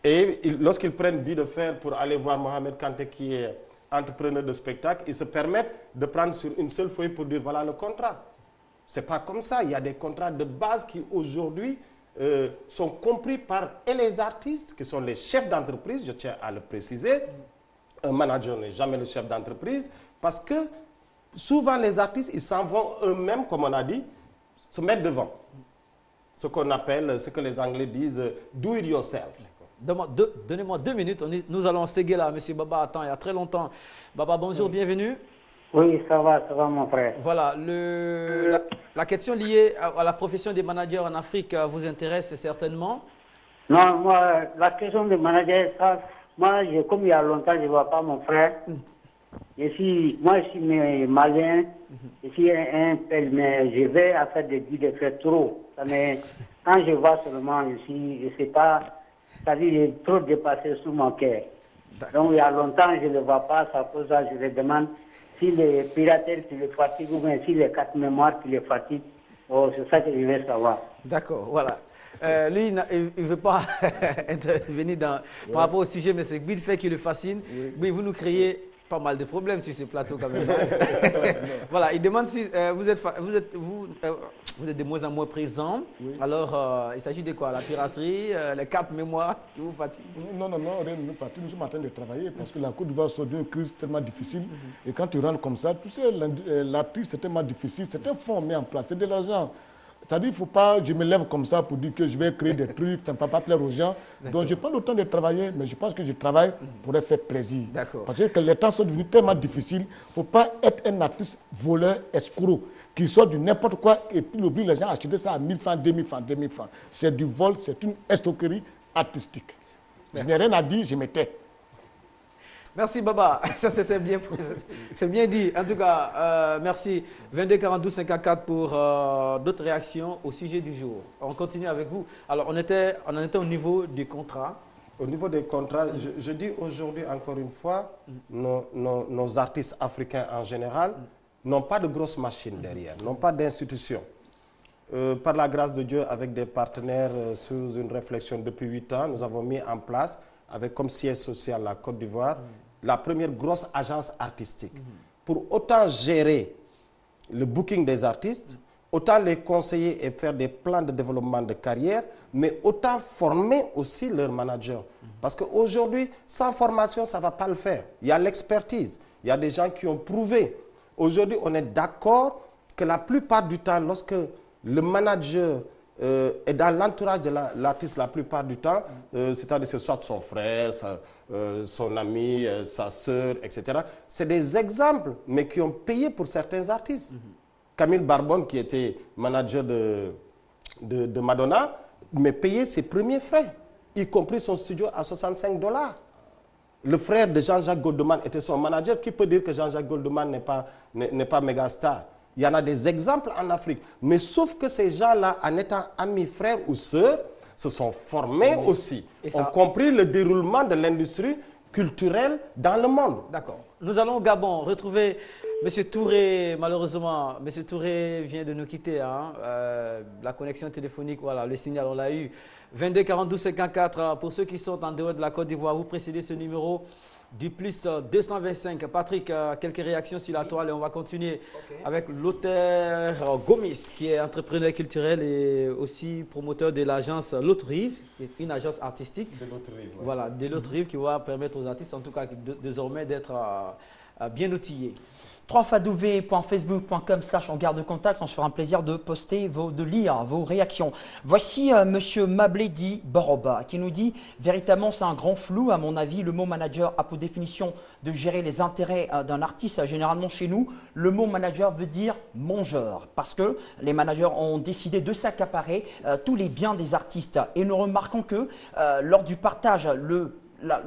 Et lorsqu'ils prennent bille de fer pour aller voir Mohamed Kanté qui est entrepreneur de spectacle, ils se permettent de prendre sur une seule feuille pour dire voilà le contrat. Ce n'est pas comme ça. Il y a des contrats de base qui aujourd'hui sont compris par les artistes qui sont les chefs d'entreprise, je tiens à le préciser. Un manager n'est jamais le chef d'entreprise parce que souvent les artistes, ils s'en vont eux-mêmes, comme on a dit, se mettre devant. Ce qu'on appelle, ce que les Anglais disent, do it yourself. Donnez-moi 2 minutes, nous allons séguer là, M. Baba attend il y a très longtemps. Baba, bonjour, bienvenue. Oui, ça va mon frère. Voilà, la question liée à la profession des managers en Afrique vous intéresse certainement? Non, moi, la question des managers, ça, moi, comme il y a longtemps, je ne vois pas mon frère. Je suis malien, je suis un pèle, mais je vais à faire des billes de faire trop. Quand je vois seulement, je ne sais pas c'est-à-dire j'ai trop dépassé sous mon cœur. Donc il y a longtemps, je ne le vois pas, c'est pour ça que je lui demande si les pirateurs qui le fatiguent ou bien si les cartes mémoire qui le fatiguent. Oh, c'est ça que je veux savoir. D'accord, voilà. Lui, il ne veut pas intervenir par rapport au sujet, mais c'est le fait qui le fascine. Oui, vous nous créez pas mal de problèmes sur ce plateau quand même. Voilà, il demande si vous êtes de moins en moins présent. Oui. Alors, il s'agit de quoi? La piraterie, les cartes mémoire qui vous fatiguent? Non, rien ne nous fatigue. Nous sommes en train de travailler parce que la Côte d'Ivoire sort d'une crise tellement difficile. Et quand tu rentres comme ça, tu sais, l'artiste, c'est tellement difficile. C'est un fonds mis en place, c'est de l'argent. C'est-à-dire qu'il ne faut pas, je me lève comme ça pour dire que je vais créer des trucs, ça ne va pas plaire aux gens. Donc je prends le temps de travailler, mais je pense que je travaille pour leur faire plaisir. Parce que les temps sont devenus tellement difficiles, il ne faut pas être un artiste voleur, escroc, qui sort du n'importe quoi et puis il oblige les gens à acheter ça à 1000 francs, 2000 francs, 2000 francs. C'est du vol, c'est une escroquerie artistique. Je n'ai rien à dire, je me tais. Merci Baba, ça c'était bien présenté. C'est bien dit. En tout cas, merci. 22 42 54 pour d'autres réactions au sujet du jour. On continue avec vous. Alors, on en était au niveau du contrat. Au niveau des contrats, je dis aujourd'hui encore une fois, nos artistes africains en général n'ont pas de grosses machines derrière, n'ont pas d'institutions. Par la grâce de Dieu, avec des partenaires sous une réflexion depuis 8 ans, nous avons mis en place, avec comme siège social la Côte d'Ivoire, la première grosse agence artistique. Pour autant gérer le booking des artistes, autant les conseiller et faire des plans de développement de carrière, mais autant former aussi leurs managers. Parce qu'aujourd'hui, sans formation, ça ne va pas le faire. Il y a l'expertise, il y a des gens qui ont prouvé. Aujourd'hui, on est d'accord que la plupart du temps, lorsque le manager est dans l'entourage de l'artiste la plupart du temps, c'est-à-dire que ce soit son frère, son ami, sa sœur, etc. C'est des exemples, mais qui ont payé pour certains artistes. Camille Barbone, qui était manager de Madonna, mais payait ses premiers frais, y compris son studio à $65. Le frère de Jean-Jacques Goldman était son manager. Qui peut dire que Jean-Jacques Goldman n'est pas méga star? Il y en a des exemples en Afrique. Mais sauf que ces gens-là, en étant amis, frères ou sœurs, se sont formés aussi, ont compris le déroulement de l'industrie culturelle dans le monde. D'accord. Nous allons au Gabon retrouver M. Touré. Malheureusement, M. Touré vient de nous quitter. Hein. La connexion téléphonique, voilà, le signal, on l'a eu. 22 42 54. Pour ceux qui sont en dehors de la Côte d'Ivoire, vous précédez ce numéro du plus 225. Patrick, quelques réactions sur la toile et on va continuer avec l'auteur Gomis, qui est entrepreneur culturel et aussi promoteur de l'agence L'Autre Rive, une agence artistique. De l'Autre Rive. Ouais. Voilà, de l'Autre Rive qui va permettre aux artistes, en tout cas désormais, d'être bien outillés. www.facebook.com/on garde contact, on se fera un plaisir de poster, de lire vos réactions. Voici Monsieur Mabledi Boroba qui nous dit « Véritablement, c'est un grand flou. À mon avis, le mot manager a pour définition de gérer les intérêts d'un artiste. Généralement, chez nous, le mot manager veut dire mangeur parce que les managers ont décidé de s'accaparer tous les biens des artistes. Et nous remarquons que lors du partage, la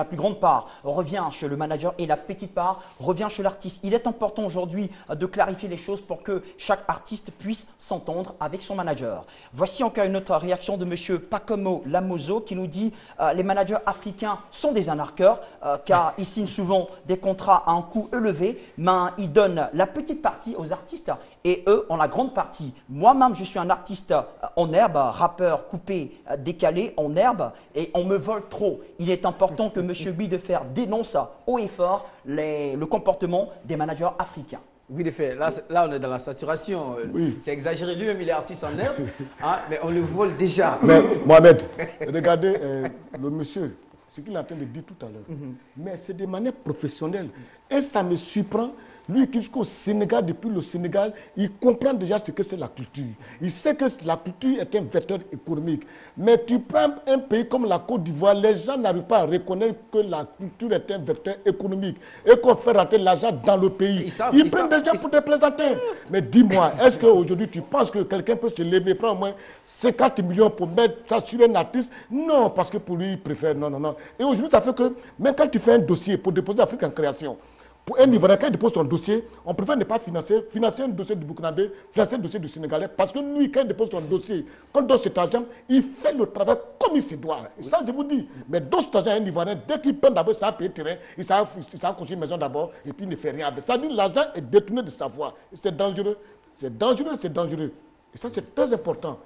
plus grande part revient chez le manager et la petite part revient chez l'artiste. Il est important aujourd'hui de clarifier les choses pour que chaque artiste puisse s'entendre avec son manager. Voici encore une autre réaction de M. Pacomo Lamozo qui nous dit les managers africains sont des arnaqueurs car ils signent souvent des contrats à un coût élevé, mais ils donnent la petite partie aux artistes et eux ont la grande partie. Moi-même, je suis un artiste en herbe, rappeur coupé, décalé en herbe et on me vole trop. Il est important que M. Bidefer dénonce haut et fort le comportement des managers africains. Oui, de fait, là on est dans la saturation. Oui. C'est exagéré. Lui-même, il est artiste en herbe, hein, mais on le vole déjà. Mais Mohamed, regardez le monsieur, ce qu'il est en train de dire tout à l'heure. Mais c'est de manière professionnelle. Et ça me surprend. Lui qui jusqu'au Sénégal, depuis le Sénégal, il comprend déjà ce que c'est la culture. Il sait que la culture est un vecteur économique. Mais tu prends un pays comme la Côte d'Ivoire, les gens n'arrivent pas à reconnaître que la culture est un vecteur économique et qu'on fait rentrer l'argent dans le pays. Ils prennent des gens pour des plaisantins. Mais dis-moi, est-ce qu'aujourd'hui tu penses que quelqu'un peut se lever, prendre au moins 50 millions pour mettre ça sur un artiste? Non, parce que pour lui, il préfère. Non. Et aujourd'hui, ça fait que même quand tu fais un dossier pour déposer l'Afrique en création, Pour un Ivoirien, quand il dépose son dossier, on préfère ne pas financer un dossier du Burkinabé, financer un dossier du Sénégalais, parce que lui, quand il dépose son dossier, quand il donne cet argent, il fait le travail comme il se doit. Et ça, je vous dis. Mais dans cet argent, un Ivoirien, dès qu'il peine d'abord, ça payer terrain, il s'en construire une maison d'abord, et puis il ne fait rien avec. Ça dit l'argent est détourné de sa voix. C'est dangereux. C'est dangereux, c'est dangereux. Et ça, c'est très important.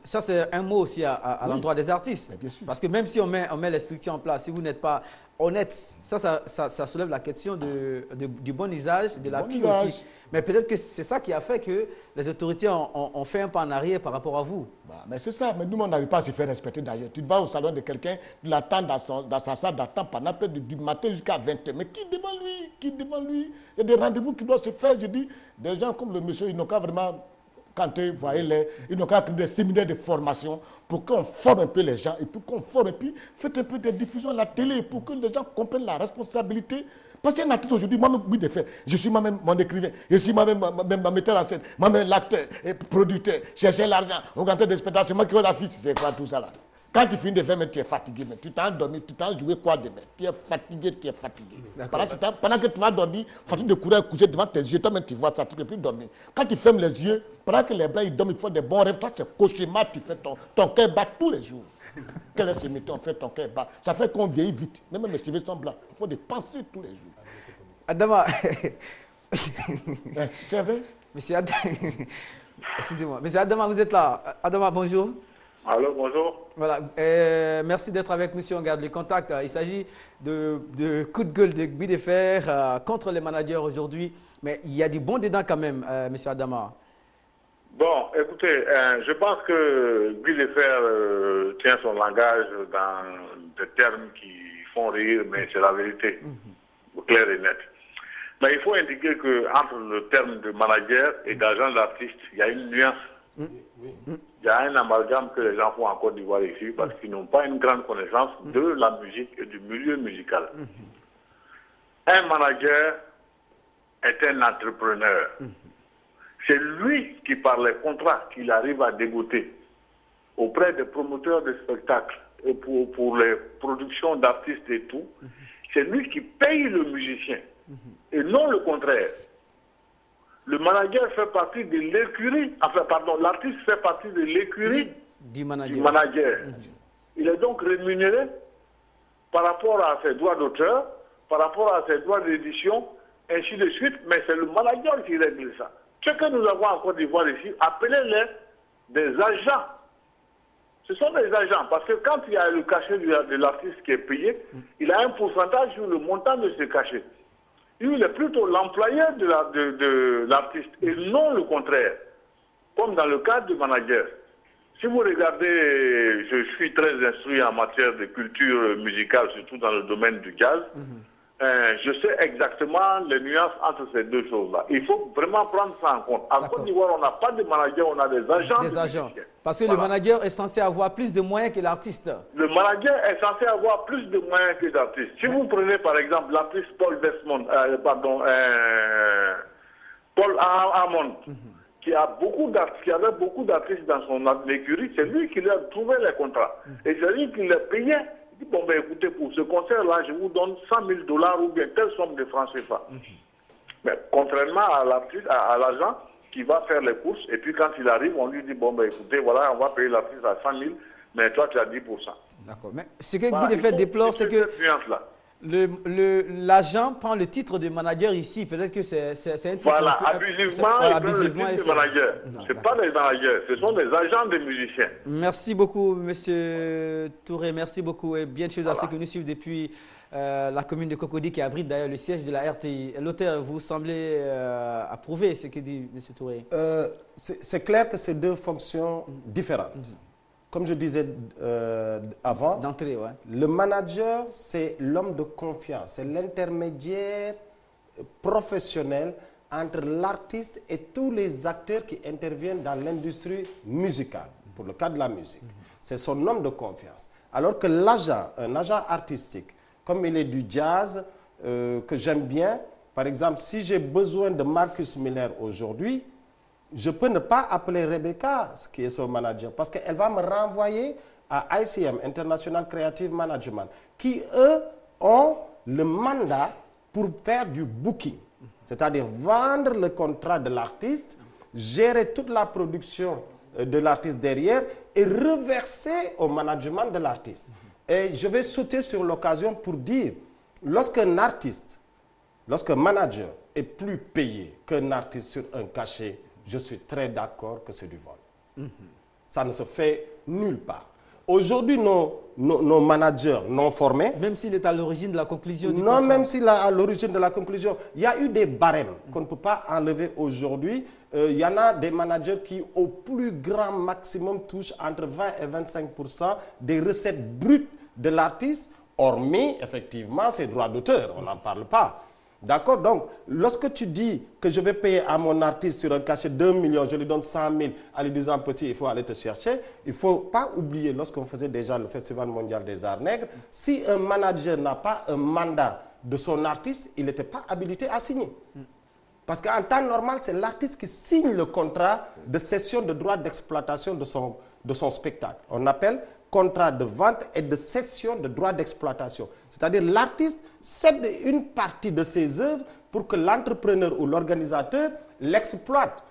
Ça c'est un mot aussi à l'endroit des artistes. Bien sûr. Parce que même si on met les structures en place, si vous n'êtes pas honnête, ça soulève la question du bon usage, de l'appui aussi. Mais peut-être que c'est ça qui a fait que les autorités ont fait un pas en arrière par rapport à vous. Mais c'est ça. Mais nous, on n'arrive pas à se faire respecter d'ailleurs. Tu vas au salon de quelqu'un, tu l'attends dans sa salle d'attente pendant près du matin jusqu'à 20h. Mais qui devant lui? Qui devant lui? Il y a des rendez-vous qui doivent se faire. Je dis, des gens comme le monsieur, ils n'ont qu'à vraiment... Quand vous voyez, ils n'ont qu'à créer des séminaires de formation pour qu'on forme un peu les gens et puis qu'on forme et puis faites un peu de diffusion à la télé pour que les gens comprennent la responsabilité. Parce qu'il y a un artiste aujourd'hui, moi-même, oui, de fait, je suis moi-même mon écrivain, je suis moi-même ma metteur en scène, moi-même l'acteur, producteur, chercher l'argent, organisateur des spectacles, c'est moi qui ai la fiche, c'est quoi tout ça là? Quand tu finis de faire, tu es fatigué, mais tu t'es endormi, tu t'en joué quoi demain? Tu es fatigué, tu es fatigué. Pendant que tu vas dormir, fatigué de courir coucher devant tes yeux, toi-même tu vois ça, tu ne peux plus dormir. Quand tu fermes les yeux, pendant que les blancs ils dorment, ils font des bons rêves, toi c'est cauchemar, tu fais ton cœur bat tous les jours. Quel est ce métier, on fait ton cœur bat? Ça fait qu'on vieillit vite, même mes cheveux sont blancs, il faut des pensées tous les jours. Adama, tu savais? Monsieur Adama, excusez-moi, monsieur Adama, vous êtes là. Adama, bonjour. Allô, bonjour. Voilà, merci d'être avec nous si on garde les contacts. Il s'agit de coup de gueule de Guy de Fer contre les managers aujourd'hui, mais il y a du bon dedans quand même, monsieur Adama. Bon, écoutez, je pense que Guy de Fer tient son langage dans des termes qui font rire, mais c'est la vérité, claire et nette. Mais il faut indiquer qu'entre le terme de manager et d'agent d'artiste, il y a une nuance. Il y a un amalgame que les gens font en Côte d'Ivoire ici parce qu'ils n'ont pas une grande connaissance de la musique et du milieu musical. Un manager est un entrepreneur. C'est lui qui, par les contrats qu'il arrive à dégoter auprès des promoteurs de spectacles et pour les productions d'artistes et tout, c'est lui qui paye le musicien et non le contraire. Le manager fait partie de l'écurie, enfin pardon, l'artiste fait partie de l'écurie du manager. Il est donc rémunéré par rapport à ses droits d'auteur, par rapport à ses droits d'édition, ainsi de suite, mais c'est le manager qui règle ça. Ce que nous avons en Côte d'Ivoire ici, appelez-les des agents. Ce sont des agents, parce que quand il y a le cachet de l'artiste qui est payé, il a un pourcentage sur le montant de ce cachet. Il est plutôt l'employeur de l'artiste et non le contraire, comme dans le cas du manager. Si vous regardez, je suis très instruit en matière de culture musicale, surtout dans le domaine du jazz, je sais exactement les nuances entre ces deux choses-là. Il faut vraiment prendre ça en compte. En Côte d'Ivoire, on n'a pas de manager, on a des agents. Des agents. Parce que le manager est censé avoir plus de moyens que l'artiste. Le manager est censé avoir plus de moyens que l'artiste. Si vous prenez par exemple l'artiste Paul Desmond, Paul Hammond, qui avait beaucoup d'artistes dans son écurie, c'est lui qui leur trouvait les contrats. Et c'est lui qui les payait. Il dit, bon ben écoutez, pour ce concert-là, je vous donne $100 000 ou bien telle somme de francs CFA. Mais contrairement à l'artiste, à l'agent qui va faire les courses, et puis quand il arrive, on lui dit, bon ben écoutez, voilà, on va payer l'artiste à 100 000, mais toi tu as 10%. D'accord. Mais ce que Guy de Fer déplore, c'est que l'agent prend le titre de manager ici. Peut-être que c'est un titre. Voilà, abusivement, le titre de manager. Ce n'est pas des managers, ce sont des agents de musiciens. Merci beaucoup, monsieur Touré. Merci beaucoup et bien de choses à ceux qui nous suivent depuis la commune de Cocody qui abrite d'ailleurs le siège de la RTI. L'auteur, vous semblez approuver ce que dit monsieur Touré. C'est clair que c'est deux fonctions différentes. Comme je disais avant, d'entrée, le manager, c'est l'homme de confiance, c'est l'intermédiaire professionnel entre l'artiste et tous les acteurs qui interviennent dans l'industrie musicale, pour le cas de la musique. C'est son homme de confiance. Alors que l'agent, un agent artistique, comme il est du jazz, que j'aime bien, par exemple, si j'ai besoin de Marcus Miller aujourd'hui, je peux ne pas appeler Rebecca, qui est son manager, parce qu'elle va me renvoyer à ICM, International Creative Management, qui, eux, ont le mandat pour faire du booking, c'est-à-dire vendre le contrat de l'artiste, gérer toute la production de l'artiste derrière et reverser au management de l'artiste. Et je vais sauter sur l'occasion pour dire, lorsqu'un artiste, lorsqu'un manager est plus payé qu'un artiste sur un cachet, je suis très d'accord que c'est du vol. Ça ne se fait nulle part. Aujourd'hui, nos managers non formés... Même s'il est à l'origine de la conclusion du Non, contrat. même s'il est à l'origine de la conclusion. Il y a eu des barèmes qu'on ne peut pas enlever aujourd'hui. Il y en a des managers qui, au plus grand maximum, touchent entre 20 et 25% des recettes brutes de l'artiste, hormis, effectivement, ses droits d'auteur. On n'en parle pas. D'accord? Donc, lorsque tu dis que je vais payer à mon artiste sur un cachet d'1 million, je lui donne 100 000, en lui disant petit, il faut aller te chercher. Il ne faut pas oublier, lorsqu'on faisait déjà le Festival mondial des arts nègres, si un manager n'a pas un mandat de son artiste, il n'était pas habilité à signer. Parce qu'en temps normal, c'est l'artiste qui signe le contrat de cession de droits d'exploitation de son spectacle. On appelle contrat de vente et de cession de droits d'exploitation. C'est-à-dire l'artiste cède une partie de ses œuvres pour que l'entrepreneur ou l'organisateur l'exploite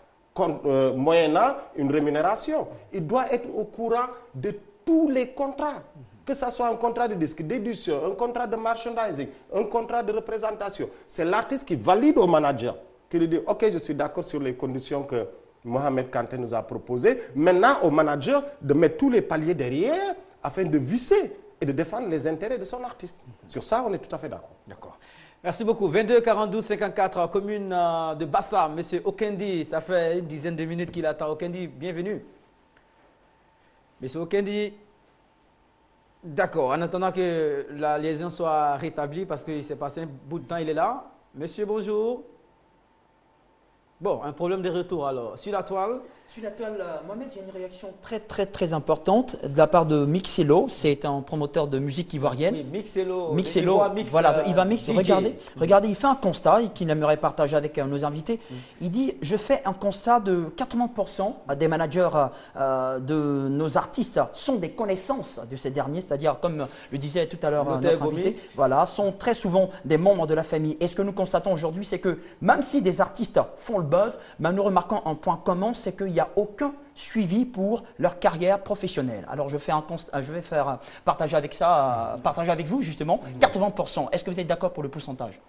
moyennant une rémunération. Il doit être au courant de tous les contrats. Que ce soit un contrat de disque, d'édition, un contrat de merchandising, un contrat de représentation. C'est l'artiste qui valide au manager, qui lui dit « Ok, je suis d'accord sur les conditions que Mohamed Kanté nous a proposées. » Maintenant, au manager de mettre tous les paliers derrière afin de visser et de défendre les intérêts de son artiste. Sur ça, on est tout à fait d'accord. D'accord. Merci beaucoup. 22 42 54, commune de Bassa. Monsieur Okendi, ça fait une dizaine de minutes qu'il attend. Okendi, bienvenue. Monsieur Okendi, d'accord. En attendant que la liaison soit rétablie, parce qu'il s'est passé un bout de temps, il est là. Monsieur, bonjour. Bon, un problème de retour alors. Sur la toile. Sur la toile, Mohamed, j'ai une réaction très importante de la part de Mixelo. C'est un promoteur de musique ivoirienne. Oui, Mixelo. Voilà, Iva Mix, regardez, il fait un constat qu'il aimerait partager avec nos invités. Il dit, je fais un constat de 80% des managers de nos artistes sont des connaissances de ces derniers, c'est-à-dire, comme le disait tout à l'heure notre invité, voilà, sont très souvent des membres de la famille. Et ce que nous constatons aujourd'hui, c'est que même si des artistes font le buzz, ben, nous remarquons un point commun, c'est qu'il n'y a aucun suivi pour leur carrière professionnelle. Alors je vais faire partager avec vous justement 80%. Est-ce que vous êtes d'accord pour le pourcentage?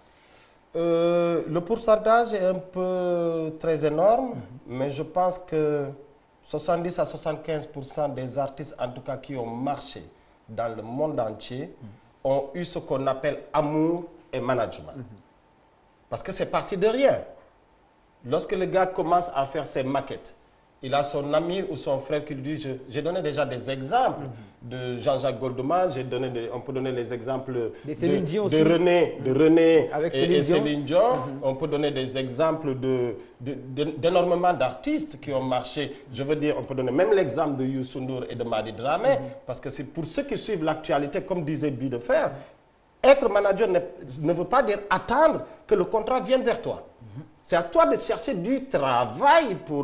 Le pourcentage est un peu très énorme, mais je pense que 70 à 75% des artistes, en tout cas qui ont marché dans le monde entier, ont eu ce qu'on appelle amour et management. Parce que c'est parti de rien. Lorsque le gars commence à faire ses maquettes, il a son ami ou son frère qui lui dit, j'ai donné déjà des exemples de Jean-Jacques Goldman, on peut donner les exemples de René et Céline Dion. On peut donner des exemples d'énormément d'artistes qui ont marché. Je veux dire, on peut donner même l'exemple de Youssou N'Dour et de Madi Dramé, parce que c'est pour ceux qui suivent l'actualité, comme disait Bi de Fer, être manager ne veut pas dire attendre que le contrat vienne vers toi. C'est à toi de chercher du travail pour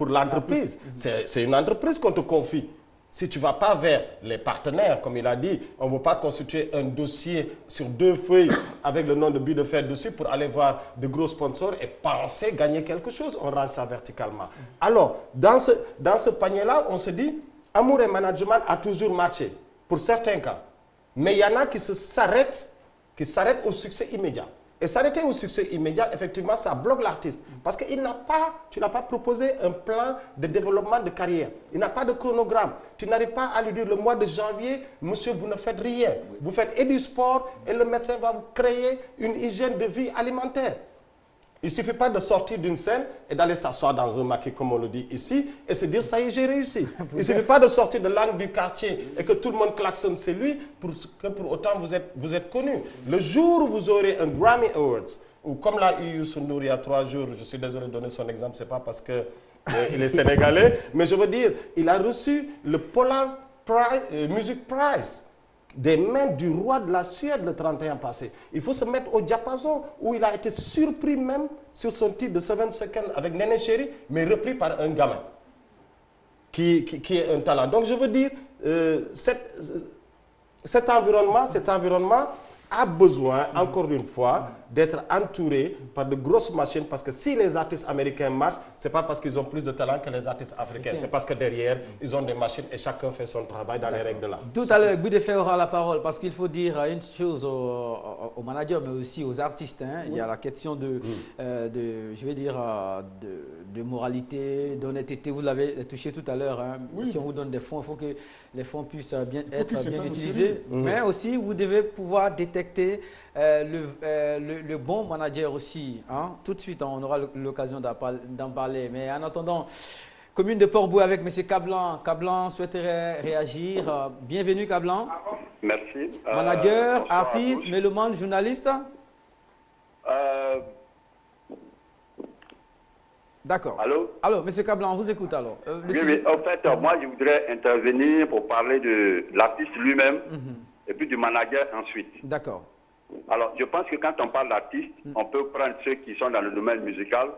l'entreprise. C'est une entreprise qu'on te confie. Si tu ne vas pas vers les partenaires, comme il a dit, on ne veut pas constituer un dossier sur 2 feuilles avec le nom de Bi de Fer dessus pour aller voir de gros sponsors et penser gagner quelque chose. On range ça verticalement. Alors, dans ce panier-là, on se dit, amour et management a toujours marché, pour certains cas. Mais il y en a qui s'arrêtent au succès immédiat. Et s'arrêter au succès immédiat, effectivement, ça bloque l'artiste. Parce que tu n'as pas proposé un plan de développement de carrière. Il n'a pas de chronogramme. Tu n'arrives pas à lui dire le mois de janvier, monsieur, vous ne faites rien. Vous faites et du sport et le médecin va vous créer une hygiène de vie alimentaire. Il ne suffit pas de sortir d'une scène et d'aller s'asseoir dans un maquis, comme on le dit ici, et se dire, ça y est, j'ai réussi. Il ne suffit pas de sortir de l'angle du quartier et que tout le monde klaxonne, c'est lui, pour autant vous êtes connu. Le jour où vous aurez un Grammy Awards, ou comme l'a eu Youssou N'Dour il y a 3 jours, je suis désolé de donner son exemple, ce n'est pas parce qu'il est sénégalais, mais je veux dire, il a reçu le Polar Music Prize des mains du roi de la Suède le 31 passé. Il faut se mettre au diapason où il a été surpris même sur son titre de 7 Seconds avec Néné Chéri, mais repris par un gamin qui est un talent. Donc je veux dire, cet environnement a besoin, encore une fois, d'être entouré par de grosses machines, parce que si les artistes américains marchent, ce n'est pas parce qu'ils ont plus de talent que les artistes africains, c'est parce que derrière, ils ont des machines et chacun fait son travail dans les règles de l'art. Tout à l'heure, Guy Defay aura la parole, parce qu'il faut dire une chose aux managers, mais aussi aux artistes. Hein. Il y a la question de moralité, d'honnêteté. Vous l'avez touché tout à l'heure. Hein. Si on vous donne des fonds, il faut que les fonds puissent être bien utilisés. Mais aussi, vous devez pouvoir détecter le bon manager aussi. Hein. Tout de suite, on aura l'occasion d'en parler. Mais en attendant, commune de Port-Bouët avec M. Cablan. Cablan souhaiterait réagir. Bienvenue, Cablan. Merci. Manager, artiste, mélomane, journaliste. D'accord. Allô, M. Cablan, on vous écoute alors. Oui, en fait, moi, je voudrais intervenir pour parler de l'artiste lui-même et puis du manager ensuite. D'accord. Alors, je pense que quand on parle d'artiste, on peut prendre ceux qui sont dans le domaine musical,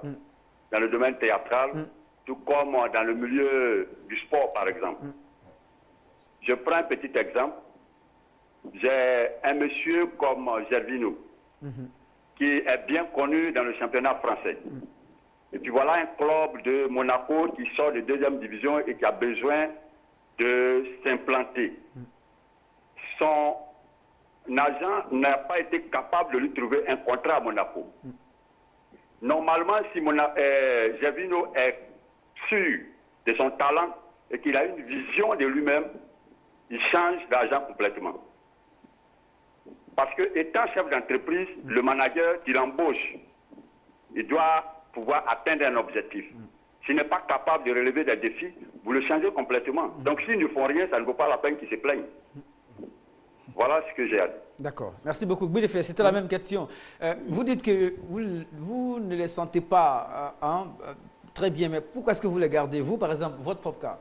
dans le domaine théâtral, tout comme dans le milieu du sport, par exemple. Je prends un petit exemple. J'ai un monsieur comme Gervinho, qui est bien connu dans le championnat français. Et puis voilà un club de Monaco qui sort de 2e division et qui a besoin de s'implanter. Son agent n'a pas été capable de lui trouver un contrat à Monaco. Normalement, si Gervinho est sûr de son talent et qu'il a une vision de lui-même, il change d'agent complètement. Parce que étant chef d'entreprise, le manager qu'il embauche, il doit pouvoir atteindre un objectif. S'il n'est pas capable de relever des défis, vous le changez complètement. Donc s'ils ne font rien, ça ne vaut pas la peine qu'ils se plaignent. Voilà ce que j'ai à dire. D'accord. Merci beaucoup. C'était la même question. Vous dites que vous ne les sentez pas très bien, mais pourquoi est-ce que vous les gardez, vous, par exemple, votre propre cas?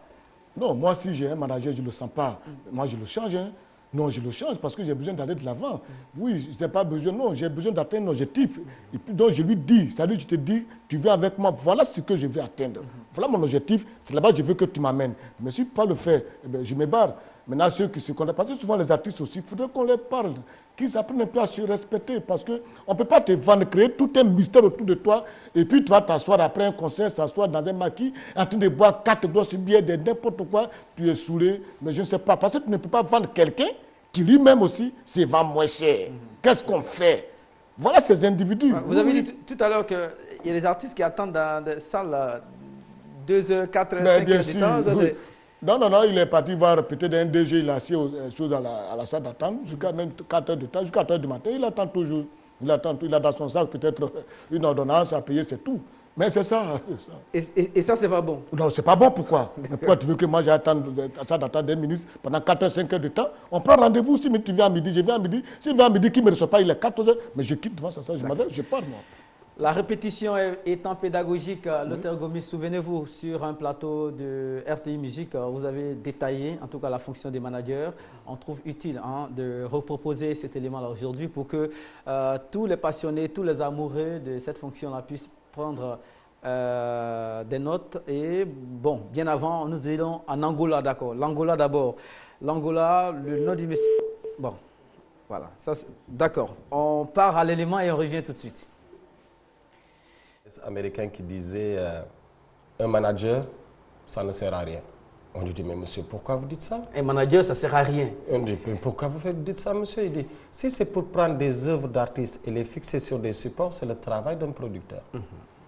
Non, moi, si j'ai un manager, je ne le sens pas. Moi, je le change. Hein. Non, je le change parce que j'ai besoin d'aller de l'avant. Oui, je n'ai pas besoin, non, j'ai besoin d'atteindre un objectif. Et puis, donc, je lui dis, salut, je te dis, tu viens avec moi, voilà ce que je veux atteindre. Voilà mon objectif, c'est là-bas que je veux que tu m'amènes. Mais si pas le faire, eh bien, je me barre. Maintenant, ceux qui se connaissent, parce que souvent les artistes aussi, il faudrait qu'on les parle, qu'ils apprennent un peu à se respecter, parce qu'on ne peut pas te vendre, créer tout un mystère autour de toi, et puis tu vas t'asseoir après un concert, t'asseoir dans un maquis, en train de boire 4 grosses bières de n'importe quoi, tu es saoulé, mais je ne sais pas, parce que tu ne peux pas vendre quelqu'un qui lui-même aussi se vend moins cher. Qu'est-ce qu'on fait? Voilà ces individus. Vous avez dit tout à l'heure qu'il y a des artistes qui attendent dans des salles 2 heures, 4 heures, 5 heures du temps. Non, il est parti voir peut-être un DG, il a assis à la salle d'attente, jusqu'à même 4 heures de temps, jusqu'à 4 heures du matin, il attend toujours. Il a dans son sac peut-être une ordonnance à payer, c'est tout. Mais c'est ça. Et ça, c'est pas bon? Non, c'est pas bon, pourquoi? Pourquoi tu veux que moi j'attende des ministres pendant 4 heures, 5 heures de temps? On prend rendez-vous, si tu viens à midi, je viens à midi. Si je viens à midi, qui ne me reçoit pas, il est 14 heures, mais je quitte devant ça, je pars moi. La répétition étant pédagogique, Luther Gomis, souvenez-vous, sur un plateau de RTI Musique, vous avez détaillé, en tout cas, la fonction des managers. On trouve utile de reproposer cet élément-là aujourd'hui pour que tous les passionnés, tous les amoureux de cette fonction-là puissent prendre des notes. Et bon, bien avant, nous allons en Angola, d'accord. L'Angola d'abord. L'Angola, le nom du monsieur. Bon, voilà. D'accord. On part à l'élément et on revient tout de suite. Américain qui disait un manager, ça ne sert à rien. On lui dit, mais monsieur, pourquoi vous dites ça? Un manager, ça ne sert à rien. On dit, pourquoi vous dites ça, monsieur? Il dit, si c'est pour prendre des œuvres d'artistes et les fixer sur des supports, c'est le travail d'un producteur.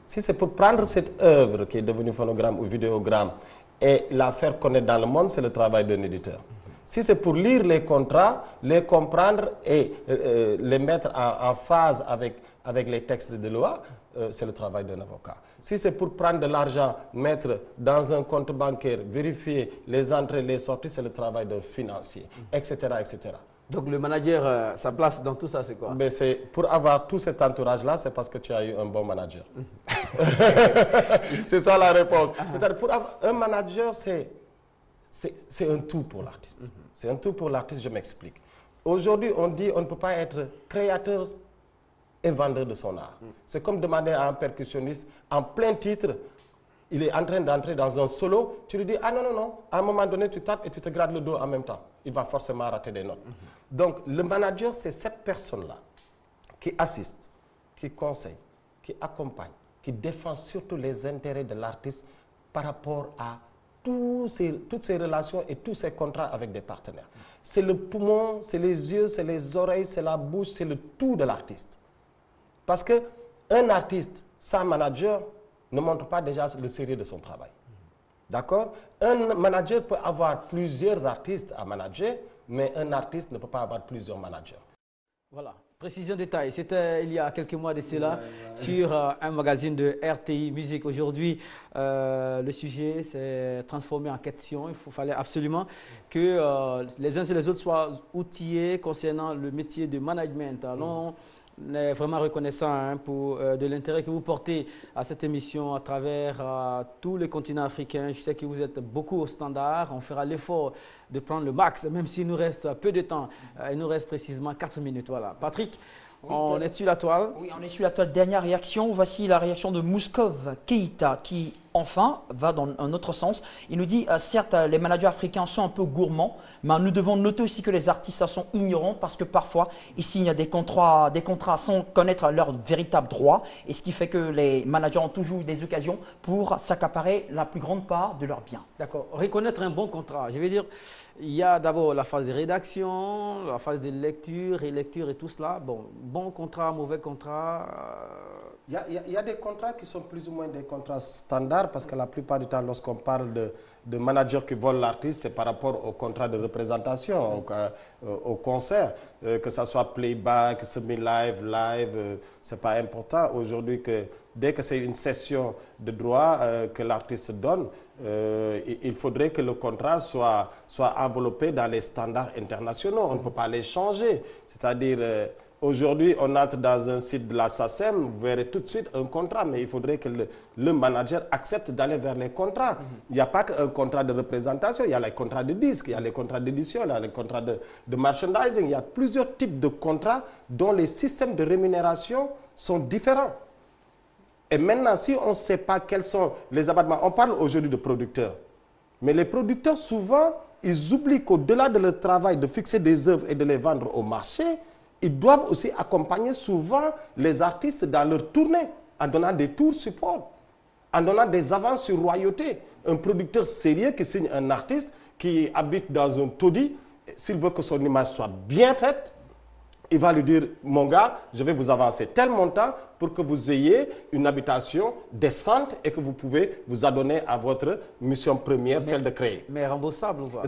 Si c'est pour prendre cette œuvre qui est devenue phonogramme ou vidéogramme et la faire connaître dans le monde, c'est le travail d'un éditeur. Si c'est pour lire les contrats, les comprendre et les mettre en phase avec les textes de loi, c'est le travail d'un avocat. Si c'est pour prendre de l'argent, mettre dans un compte bancaire, vérifier les entrées et les sorties, c'est le travail d'un financier, etc., etc. Donc le manager, sa place dans tout ça, c'est quoi? Ben pour avoir tout cet entourage-là, c'est parce que tu as eu un bon manager. C'est ça la réponse. C'est-à-dire pour avoir un manager, c'est un tout pour l'artiste. C'est un tout pour l'artiste, je m'explique. Aujourd'hui, on dit on ne peut pas être créateur et vendeur de son art. C'est comme demander à un percussionniste en plein titre Il est en train d'entrer dans un solo, tu lui dis, ah non, non, non, à un moment donné, tu tapes et tu te grattes le dos en même temps. Il va forcément rater des notes. Donc, le manager, c'est cette personne-là qui assiste, qui conseille, qui accompagne, qui défend surtout les intérêts de l'artiste par rapport à toutes ces relations et tous ces contrats avec des partenaires. C'est le poumon, c'est les yeux, c'est les oreilles, c'est la bouche, c'est le tout de l'artiste. Parce qu'un artiste sans manager ne montre pas déjà le sérieux de son travail. D'accord? Un manager peut avoir plusieurs artistes à manager, mais un artiste ne peut pas avoir plusieurs managers. Voilà. Précision détail, c'était il y a quelques mois de cela sur un magazine de RTI Musique. Aujourd'hui, le sujet s'est transformé en question. Il fallait absolument que les uns et les autres soient outillés concernant le métier de management. Alors, on est vraiment reconnaissant pour de l'intérêt que vous portez à cette émission à travers tous les continents africains. Je sais que vous êtes beaucoup au standard. On fera l'effort de prendre le max, même s'il nous reste peu de temps. Il nous reste précisément 4 minutes. Voilà. Patrick, oui, on est sur la toile. Oui, on est sur la toile. Dernière réaction. Voici la réaction de Mouskov Keïta qui, enfin, va dans un autre sens. Il nous dit, certes, les managers africains sont un peu gourmands, mais nous devons noter aussi que les artistes sont ignorants parce que parfois, ils signent des contrats sans connaître leurs véritables droits. Et ce qui fait que les managers ont toujours des occasions pour s'accaparer la plus grande part de leurs biens. D'accord. Reconnaître un bon contrat. Je veux dire, il y a d'abord la phase de rédaction, la phase de lecture, relecture et tout cela. Bon contrat, mauvais contrat. Il y a des contrats qui sont plus ou moins des contrats standards parce que la plupart du temps, lorsqu'on parle de managers qui volent l'artiste, c'est par rapport au contrat de représentation, au concert, que ce soit playback, semi-live, live, c'est pas important. Aujourd'hui, dès que c'est une session de droit que l'artiste donne, il faudrait que le contrat soit enveloppé dans les standards internationaux. On ne peut pas les changer. C'est-à-dire, aujourd'hui, on entre dans un site de la SACEM, vous verrez tout de suite un contrat, mais il faudrait que le manager accepte d'aller vers les contrats. Il n'y a pas qu'un contrat de représentation, il y a les contrats de disques, il y a les contrats d'édition, il y a les contrats de merchandising. Il y a plusieurs types de contrats dont les systèmes de rémunération sont différents. Et maintenant, si on ne sait pas quels sont les abattements, on parle aujourd'hui de producteurs, mais les producteurs, souvent, ils oublient qu'au-delà de leur travail de fixer des œuvres et de les vendre au marché, ils doivent aussi accompagner souvent les artistes dans leur tournée, en donnant des tours support, en donnant des avances sur royauté. Un producteur sérieux qui signe un artiste qui habite dans un taudis, s'il veut que son image soit bien faite, il va lui dire, mon gars, je vais vous avancer tel montant pour que vous ayez une habitation décente et que vous pouvez vous adonner à votre mission première, celle de créer. Mais remboursable ou pas?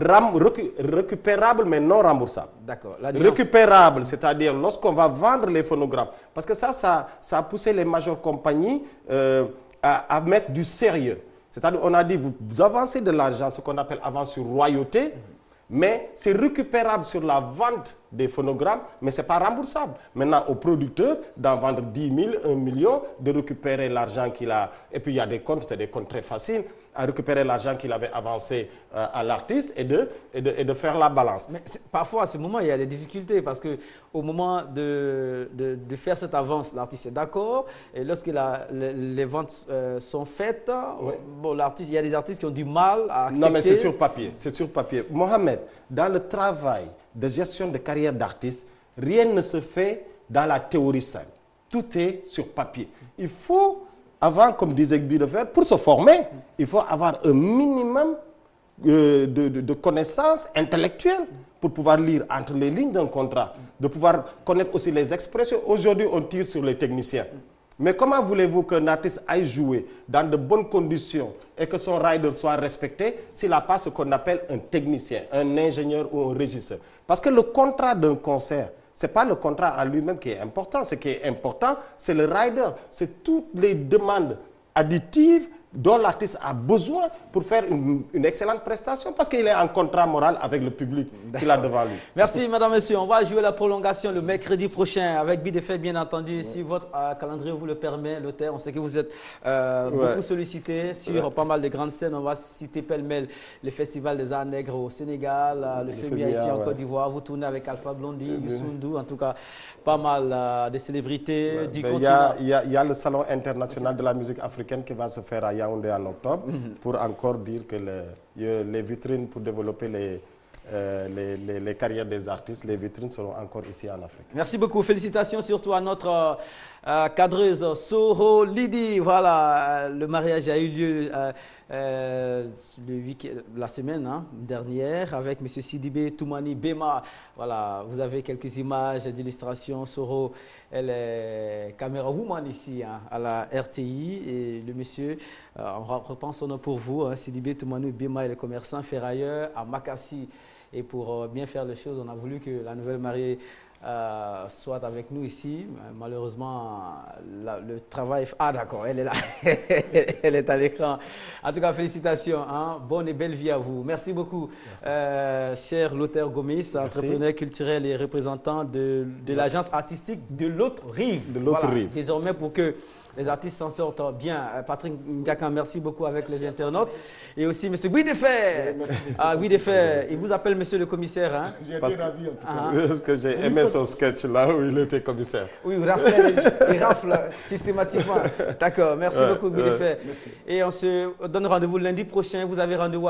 Récupérable, mais non remboursable. D'accord. Récupérable, c'est-à-dire lorsqu'on va vendre les phonogrammes. Parce que ça a poussé les majeures compagnies à mettre du sérieux. C'est-à-dire, on a dit, vous avancez de l'argent, ce qu'on appelle avance sur royauté, mais c'est récupérable sur la vente des phonogrammes, mais ce n'est pas remboursable. Maintenant, au producteur, d'en vendre 10 000, 1 million, de récupérer l'argent qu'il a. Et puis, il y a des comptes, c'est des comptes très faciles, à récupérer l'argent qu'il avait avancé à l'artiste et de faire la balance. Mais parfois, à ce moment, il y a des difficultés parce qu'au moment de faire cette avance, l'artiste est d'accord. Et lorsque les ventes sont faites, bon, il y a des artistes qui ont du mal à accepter. Non, mais c'est sur papier. C'est sur papier. Mohamed, dans le travail de gestion de carrière d'artiste, rien ne se fait dans la théorie simple. Tout est sur papier. Il faut, avant, comme disait Guy de Fer, pour se former, il faut avoir un minimum de connaissances intellectuelles pour pouvoir lire entre les lignes d'un contrat, de pouvoir connaître aussi les expressions. Aujourd'hui, on tire sur les techniciens. Mais comment voulez-vous qu'un artiste aille jouer dans de bonnes conditions et que son rider soit respecté s'il n'a pas ce qu'on appelle un technicien, un ingénieur ou un régisseur? Parce que le contrat d'un concert, ce n'est pas le contrat en lui-même qui est important. Ce qui est important, c'est le rider. C'est toutes les demandes additives dont l'artiste a besoin pour faire une excellente prestation parce qu'il est en contrat moral avec le public qu'il a devant lui. Merci, madame, monsieur. On va jouer la prolongation le mercredi prochain avec Bidefait, bien entendu. Si votre calendrier vous le permet, l'hôtel, on sait que vous êtes beaucoup sollicité sur pas mal de grandes scènes. On va citer pêle-mêle le Festival des Arts Nègres au Sénégal, le FEMIA ici en Côte d'Ivoire. Vous tournez avec Alpha Blondy, Youssou, en tout cas, pas mal de célébrités du continent. Il y a le Salon international de la musique africaine qui va se faire à Yaoundé en octobre, pour encore dire que les vitrines pour développer les carrières des artistes, les vitrines seront encore ici en Afrique. Merci beaucoup. Félicitations surtout à notre cadreuse Soro Lidi. Voilà, le mariage a eu lieu la semaine dernière avec M. Sidibé Toumani Bema. Voilà, vous avez quelques images d'illustration. Soro, elle est caméra woman ici à la RTI. Et le monsieur, on reprend son nom pour vous, Sidibé Toumani Bema, il est commerçant ferrailleur à Makassi. Et pour bien faire les choses, on a voulu que la nouvelle mariée soit avec nous ici. Malheureusement, le travail... Ah d'accord, elle est là. Elle est à l'écran. En tout cas, félicitations. Bonne et belle vie à vous. Merci beaucoup, cher Lothaire Gomis, entrepreneur culturel et représentant de l'agence artistique de l'autre rive. De l'autre rive. Désormais, pour que les artistes s'en sortent bien. Patrick Ngaka, merci beaucoup avec les internautes. Et aussi M. Guy Defer. Guy Defer, il vous appelle Monsieur le commissaire. J'ai été ravi en tout cas. Parce que j'ai aimé son sketch là où il était commissaire. Oui, il rafle systématiquement. D'accord, merci beaucoup Guy Defer. Et on se donne rendez-vous lundi prochain. Vous avez rendez-vous avec